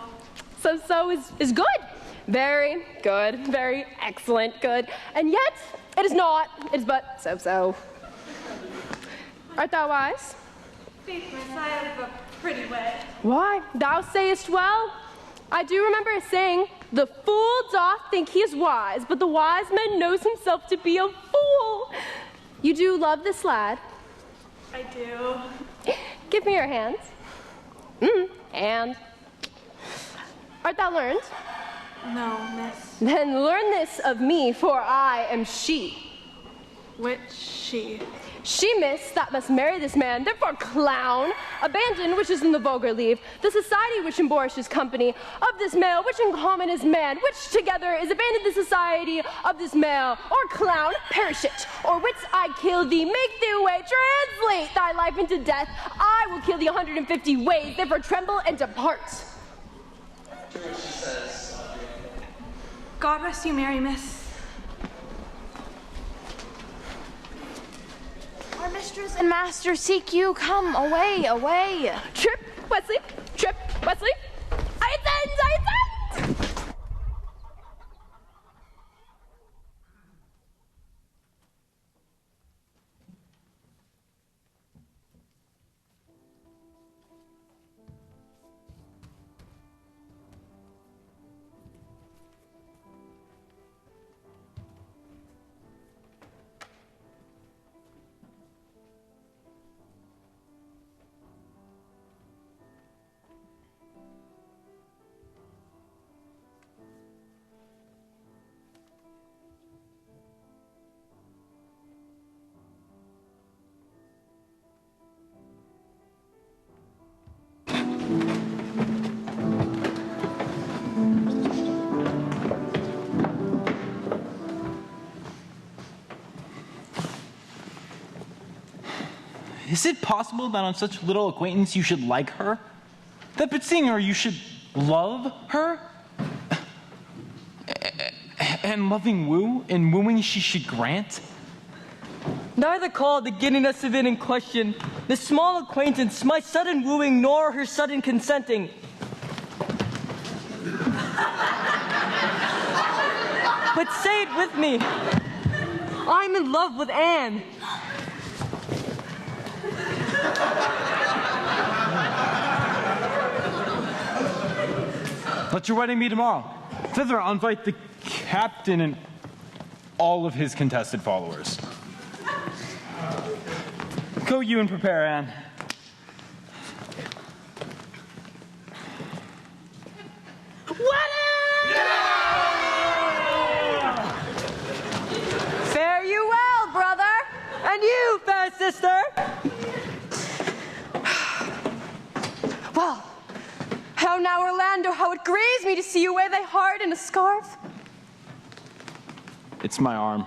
So-so is good. Very good. Very excellent good. And yet, it is not. It is but so-so. Art thou wise? Faith, miss, I have a pretty way. Why, thou sayest well. I do remember a saying, the fool doth think he is wise, but the wise man knows himself to be a fool. You do love this lad? I do. Give me your hands. And? Art thou learned? No, miss. Then learn this of me, for I am she. Which she? She, miss, that must marry this man, therefore clown, abandon, which is in the vulgar leave, the society which embourishes company of this male, which in common is man, which together is abandon the society of this male, or clown, perish it, or wits I kill thee, make thee away, translate thy life into death, I will kill thee 150 ways, therefore tremble and depart. To which she says, God rest you, merry miss. Our mistress and master seek you. Come, away, away. Trip, Wesley, trip, Wesley. Ayden! Is it possible that on such little acquaintance you should like her? That but seeing her you should love her? And loving woo, and wooing she should grant? Neither call the giddiness of it in question, the small acquaintance, my sudden wooing, nor her sudden consenting. But say it with me. I'm in love with Anne. Let your wedding be tomorrow. Thither I'll invite the captain and all of his contested followers. Go you and prepare, Anne. Fare you well, brother. And you, fair sister. Well, how now, Orlando, how it grieves me to see you wear thy heart in a scarf. It's my arm.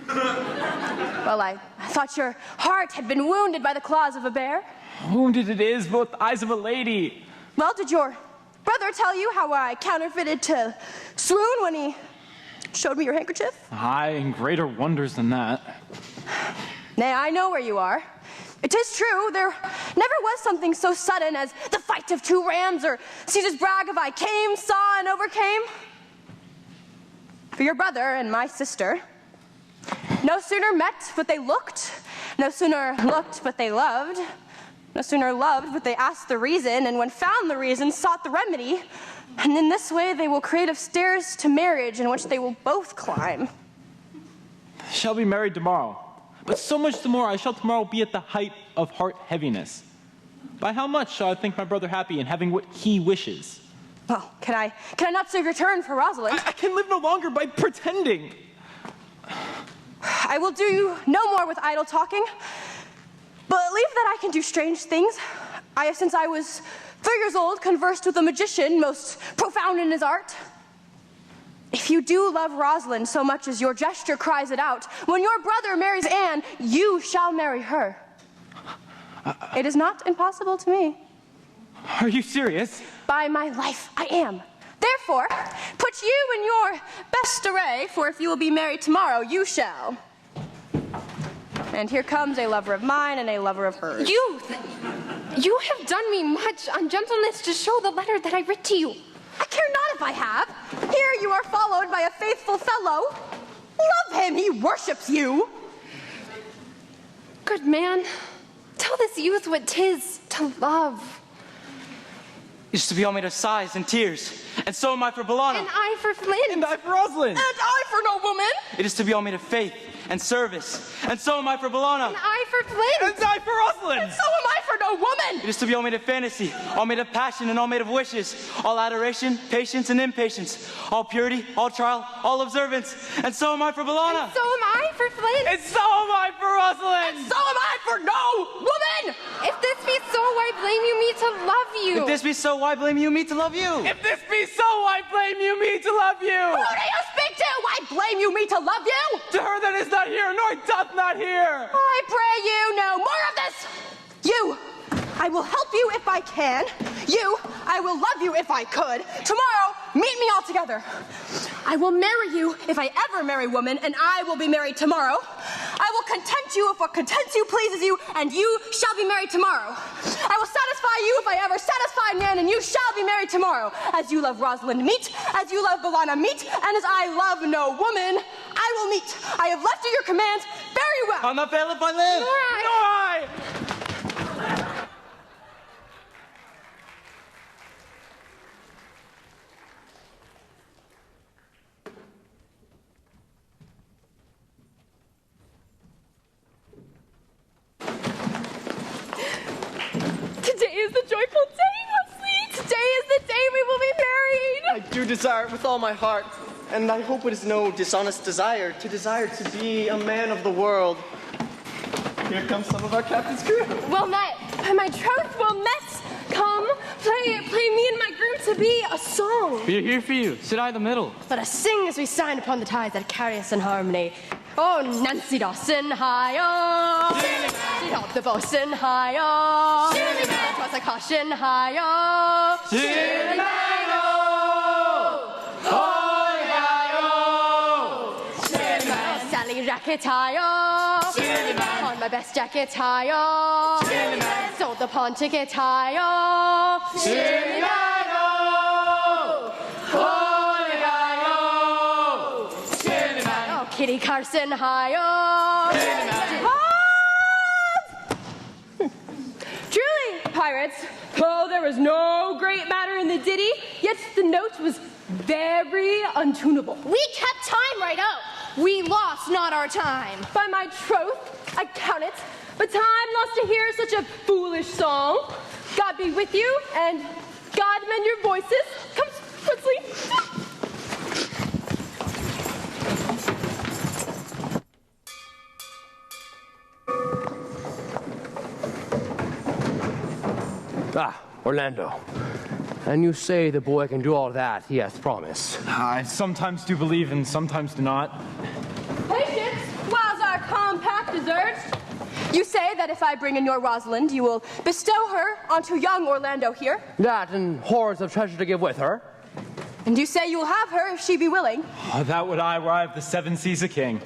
Well, I thought your heart had been wounded by the claws of a bear. Wounded it is, but with the eyes of a lady. Well, did your brother tell you how I counterfeited to swoon when he showed me your handkerchief? Aye, and greater wonders than that. Nay, I know where you are. It is true, there never was something so sudden as the fight of two rams or Caesar's brag of I came, saw, and overcame. For your brother and my sister no sooner met but they looked, no sooner looked but they loved, no sooner loved but they asked the reason, and when found the reason, sought the remedy, and in this way they will create of stairs to marriage in which they will both climb. Shall be married tomorrow. But so much the more I shall tomorrow be at the height of heart heaviness. By how much shall I think my brother happy in having what he wishes? Well, can I not serve your turn for Rosalind? I can live no longer by pretending. I will do you no more with idle talking, but believe that I can do strange things. I have, since I was 3 years old, conversed with a magician most profound in his art. If you do love Rosalind so much as your gesture cries it out, when your brother marries Anne, you shall marry her. It is not impossible to me. Are you serious? By my life, I am. Therefore, put you in your best array, for if you will be married tomorrow, you shall. And here comes a lover of mine and a lover of hers. Youth! You have done me much ungentleness to show the letter that I writ to you. I care not if I have. Here you are followed by a faithful fellow. Love him, he worships you. Good man, tell this youth what 'tis to love. It is to be all made of sighs and tears, and so am I for Bellana. And I for Flint. And I for Rosalind. And I for no woman. It is to be all made of faith and service, and so am I for Bellana. And I for Flint. And I for Rosalind. And so am I for no woman. It is to be all made of fantasy, all made of passion, and all made of wishes, all adoration, patience, and impatience, all purity, all trial, all observance, and so am I for Bellana. And so am I for Flint. And so am I for Rosalind. And so am I for no woman. If this be so, why blame you me to love you? If this be so, why blame you me to love you? If this be so, why blame you me to love you? Who do you speak to? Why blame you me to love you? To her that is not here, nor doth not hear. I pray you no more of this. You, I will help you if I can. You, I will love you if I could. Tomorrow, meet me all together. I will marry you if I ever marry woman, and I will be married tomorrow. I will content you if what contents you pleases you, and you shall be married tomorrow. I will satisfy you if I ever satisfy man, and you shall be married tomorrow. As you love Rosalind, meet. As you love Bellana, meet. And as I love no woman, I will meet. I have left you your commands very well. I'll not fail if I live. Nor I. Today is the joyful day, Wesley. Today is the day we will be married. I do desire it with all my heart, and I hope it is no dishonest desire to be a man of the world. Here comes some of our captain's crew. Well met. By my troth, well met. Come, play me and my groom to be a song. We are here for you. Sit I in the middle. Let us sing as we sign upon the ties that carry us in harmony. Oh, Nancy Dawson, hi-oh. She helped the bosun, hi-oh. That was a caution, hi-oh. Sally Racket, hi-oh. On my best jacket, hi-oh. Sold the pawn ticket, hi-oh. Oh, Kitty Carson, hi-oh. Truly, pirates, though there was no great matter in the ditty, yet the note was very untunable. We kept time right out. We lost not our time. By my troth, I count it, but time lost to hear such a foolish song. God be with you, and God mend your voices. Come, Wesley. Ah, Orlando. And you say the boy can do all that he hath promised. I sometimes do believe and sometimes do not. Patience, whiles our compact is urged. You say that if I bring in your Rosalind, you will bestow her onto young Orlando here. That and hordes of treasure to give with her. And you say you will have her if she be willing. Oh, that would I, were I of the 7 seas a king.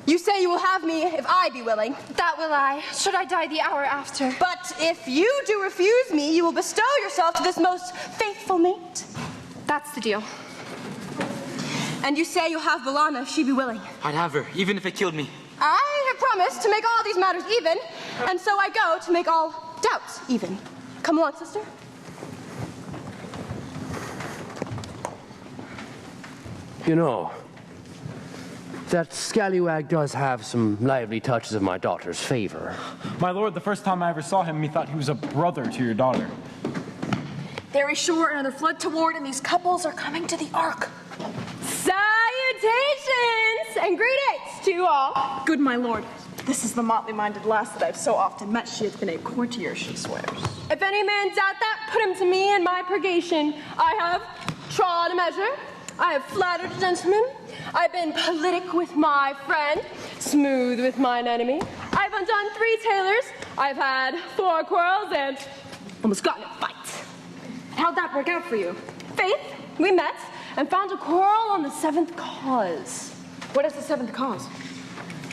You say you will have me if I be willing. That will I, should I die the hour after. But if you do refuse me, you will bestow yourself to this most faithful mate. That's the deal. And you say you'll have Bellana if she be willing. I'd have her, even if it killed me. I have promised to make all these matters even, and so I go to make all doubts even. Come along, sister. You know, That scallywag does have some lively touches of my daughter's favor. My lord, the first time I ever saw him, methought he was a brother to your daughter. Very sure another flood toward, and these couples are coming to the ark. Salutations and greetings to you all. Good, my lord. This is the motley-minded lass that I've so often met. She has been a courtier, she swears. If any man doubt that, put him to me in my purgation. I have trod a measure. I have flattered a gentleman. I've been politic with my friend, smooth with mine enemy. I've undone 3 tailors. I've had 4 quarrels and almost got in a fight. How'd that work out for you? Faith, we met and found a quarrel on the 7th cause. What is the 7th cause?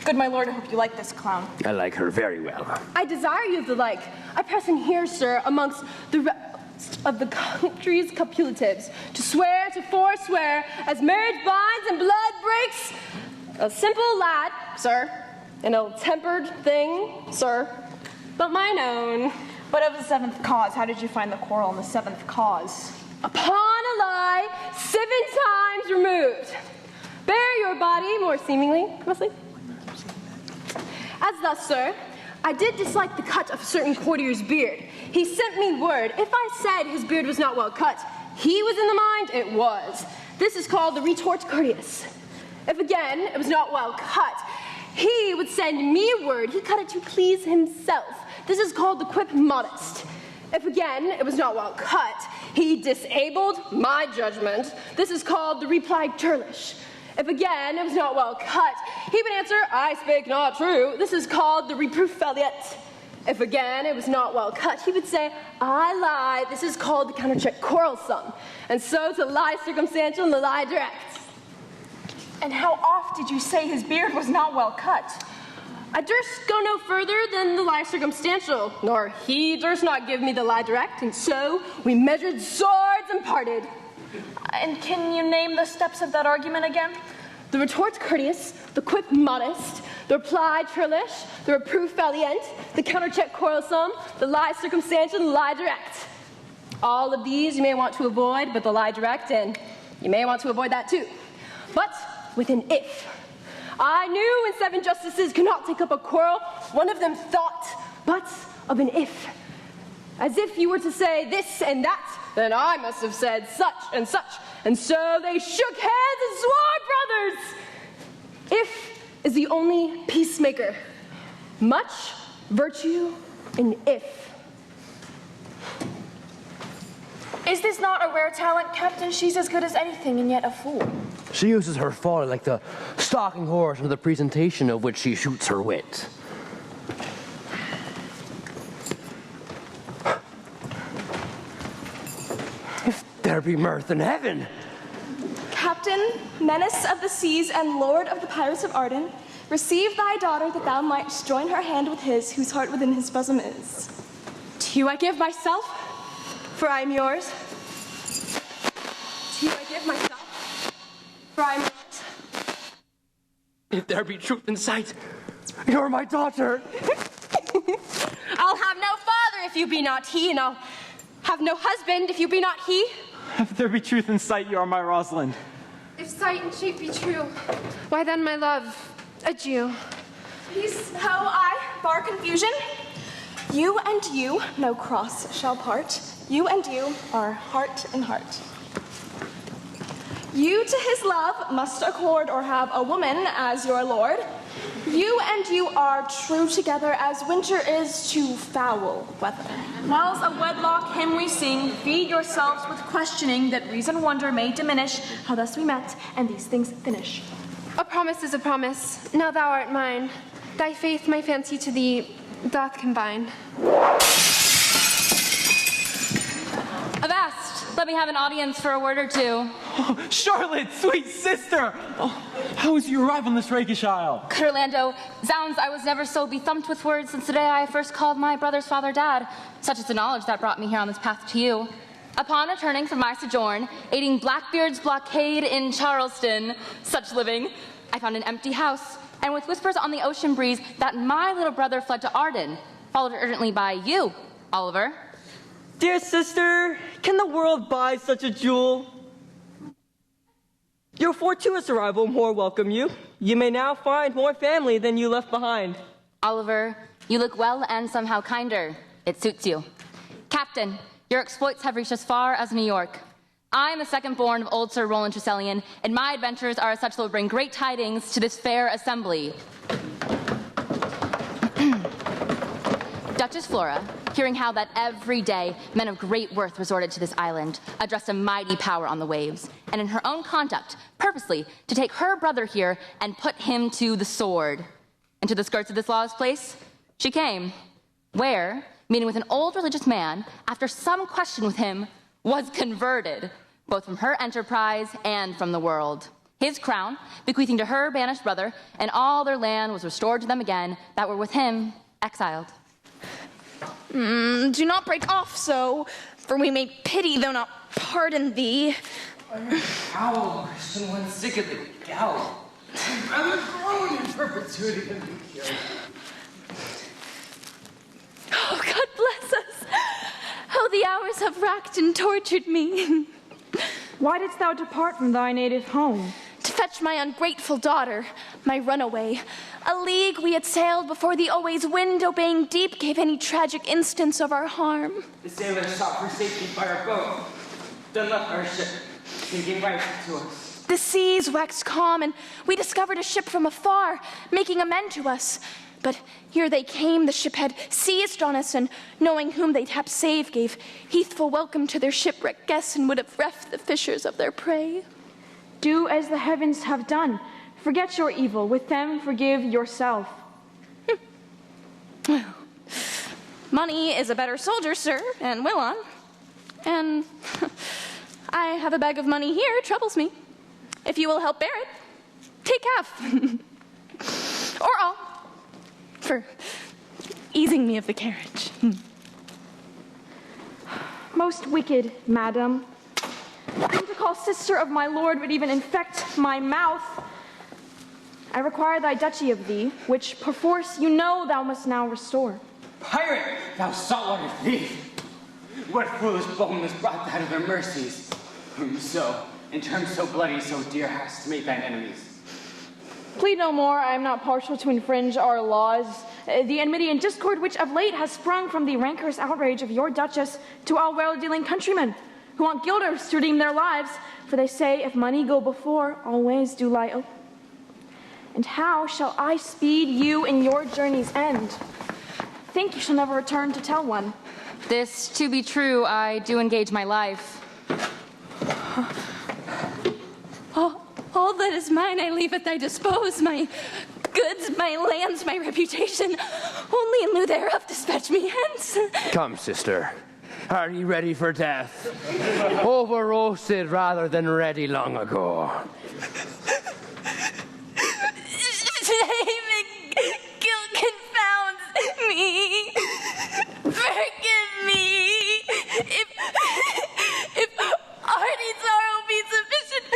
Good, my lord, I hope you like this clown. I like her very well. I desire you of the like. I press in here, sir, amongst the rest of the country's copulatives, to swear, to forswear, as marriage binds and blood breaks, a simple lad, sir, an ill-tempered thing, sir, but mine own. But of the 7th cause, how did you find the quarrel in the 7th cause? Upon a lie, 7 times removed. Bear your body more seemingly, Wesley. As thus, sir, I did dislike the cut of a certain courtier's beard. He sent me word, if I said his beard was not well cut, he was in the mind, it was. This is called the retort courteous. If again it was not well cut, he would send me word, he cut it to please himself. This is called the quip modest. If again it was not well cut, he disabled my judgment. This is called the reply churlish. If again it was not well cut, he would answer, I spake not true. This is called the reproof feliet. If again it was not well cut, he would say, I lie. This is called the countercheck quarrelsome. And so to lie circumstantial and the lie direct. And how oft did you say his beard was not well cut? I durst go no further than the lie circumstantial, nor he durst not give me the lie direct, and so we measured swords and parted. And can you name the steps of that argument again? The retort courteous, the quip modest, the reply churlish, the reproof valiant, the countercheck quarrelsome, the lie circumstantial, and the lie direct. All of these you may want to avoid, but the lie direct, and you may want to avoid that too. But with an if. I knew when 7 justices could not take up a quarrel, one of them thought, but of an if. As if you were to say this and that, then I must have said such and such. And so they shook hands and swore brothers. If is the only peacemaker. Much virtue in if. Is this not a rare talent, Captain? She's as good as anything and yet a fool. She uses her folly like the stalking horse with the presentation of which she shoots her wit. If there be mirth in heaven. Captain, menace of the seas and lord of the pirates of Ayden, receive thy daughter that thou mightst join her hand with his, whose heart within his bosom is. To you I give myself, for I am yours. To you I give myself, for I am yours. If there be truth in sight, you're my daughter. I'll have no father if you be not he, and I'll have no husband if you be not he. If there be truth in sight, you are my Rosalind. If sight and shape be true, why then, my love, adieu. Peace, ho, I, bar confusion. You and you, no cross shall part. You and you are heart in heart. You to his love must accord or have a woman as your lord. You and you are true together as winter is to foul weather. Whiles a wedlock hymn we sing, feed yourselves with questioning, that reason wonder may diminish, how thus we met, and these things finish. A promise is a promise, now thou art mine. Thy faith my fancy to thee doth combine. Avast! Let me have an audience for a word or two. Oh, Charlotte, sweet sister! Oh, how was you arrive on this rakish isle? Good Orlando, zounds, I was never so bethumped with words since the day I first called my brother's father dad. Such is the knowledge that brought me here on this path to you. Upon returning from my sojourn, aiding Blackbeard's blockade in Charleston, such living, I found an empty house, and with whispers on the ocean breeze that my little brother fled to Ayden, followed urgently by you, Oliver. Dear sister, can the world buy such a jewel? Your fortuitous arrival more welcome you. You may now find more family than you left behind. Oliver, you look well and somehow kinder. It suits you. Captain, your exploits have reached as far as New York. I am the second born of old Sir Roland Tressilian, and my adventures are such that will bring great tidings to this fair assembly. Duchess Flora, hearing how that every day men of great worth resorted to this island, addressed a mighty power on the waves, and in her own conduct, purposely to take her brother here and put him to the sword. And to the skirts of this lawless place, she came, where, meeting with an old religious man, after some question with him, was converted, both from her enterprise and from the world. His crown, bequeathing to her banished brother, and all their land was restored to them again that were with him exiled. Do not break off so, for we may pity though not pardon thee. How should one sick of the gout? I'm grown in perpetuity and be cured. Oh, God bless us. How the hours have racked and tortured me. Why didst thou depart from thy native home? To fetch my ungrateful daughter, my runaway. A league we had sailed before the always wind-obeying deep gave any tragic instance of our harm. The sailors sought for safety by our boat, then left our ship, thinking right to us. The seas waxed calm, and we discovered a ship from afar, making amend to us. But here they came, the ship had seized on us, and knowing whom they'd have saved, gave heathful welcome to their shipwrecked guests, and would have reft the fishers of their prey. Do as the heavens have done. Forget your evil. With them, forgive yourself. Well, money is a better soldier, sir, and will on. And I have a bag of money here, it troubles me. If you will help bear it, take half. Or all, for easing me of the carriage. Most wicked, madam. And to call sister of my lord would even infect my mouth. I require thy duchy of thee, which perforce you know thou must now restore. Pirate, thou saltwater thief! What foolish boldness brought thou to their mercies? Whom so, in terms so bloody, so dear, hast made thine enemies? Plead no more, I am not partial to infringe our laws. The enmity and discord which of late has sprung from the rancorous outrage of your duchess to all well-dealing countrymen, who want guilders to redeem their lives, for they say, if money go before, all ways do lie open. And how shall I speed you in your journey's end? Think you shall never return to tell one. This to be true, I do engage my life. All that is mine I leave at thy dispose, my goods, my lands, my reputation. Only in lieu thereof dispatch me hence. Come, sister. Are ye ready for death? Over-roasted rather than ready long ago. Shame and guilt confounds me. Forgive me. If hearty sorrow be sufficient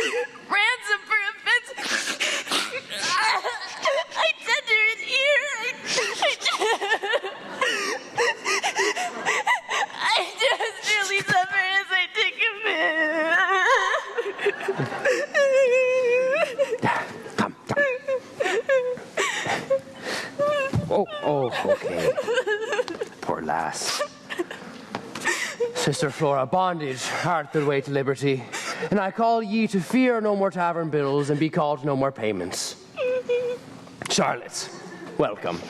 ransom for offense, I tender it here. I just really suffer as I take Oh, okay. Poor lass. Sister Flora, bondage art the way to liberty, and I call ye to fear no more tavern bills and be called no more payments. Charlotte, welcome.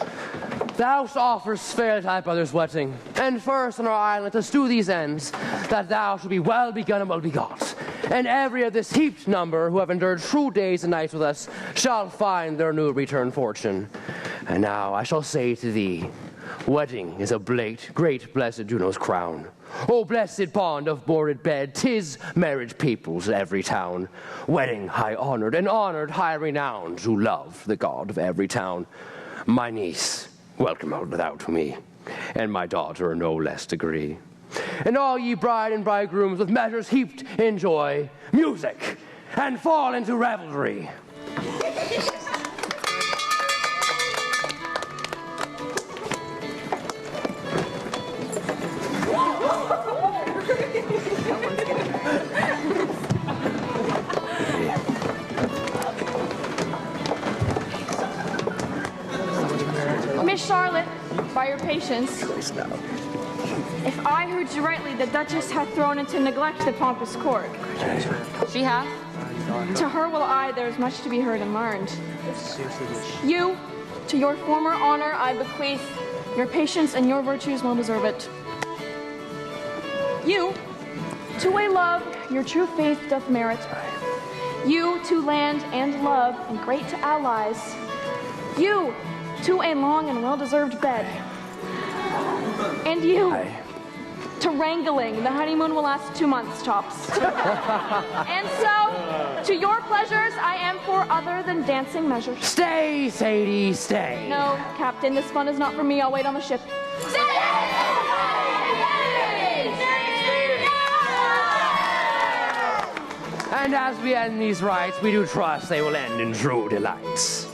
Thou offers fair at thy brother's wedding, and first on our island to stew these ends, that thou shalt be well begun and well begot, and every of this heaped number who have endured true days and nights with us shall find their new return fortune. And now I shall say to thee, wedding is a great blessed Juno's crown. O blessed bond of boarded bed, 'tis marriage peoples every town. Wedding high honored, and honored high renowned, who love the God of every town. My niece, welcome out thou to me, and my daughter no less degree. And all ye bride and bridegrooms with measures heaped in joy, music, and fall into revelry. Charlotte, by your patience. If I heard you rightly, the Duchess hath thrown into neglect the pompous court. She hath? To her will I, there is much to be heard and learned. You, to your former honor I bequeath, your patience and your virtues well deserve it. You, to a love your true faith doth merit. You, to land and love and great to allies. You, to a long and well-deserved bed. And you, to wrangling. The honeymoon will last 2 months, tops. And so, to your pleasures, I am for other than dancing measures. Stay, Sadie, stay. No, Captain, this fun is not for me. I'll wait on the ship. And as we end these rites, we do trust they will end in true delights.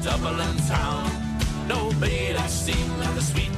Dublin town. No maid I've seen in the sweet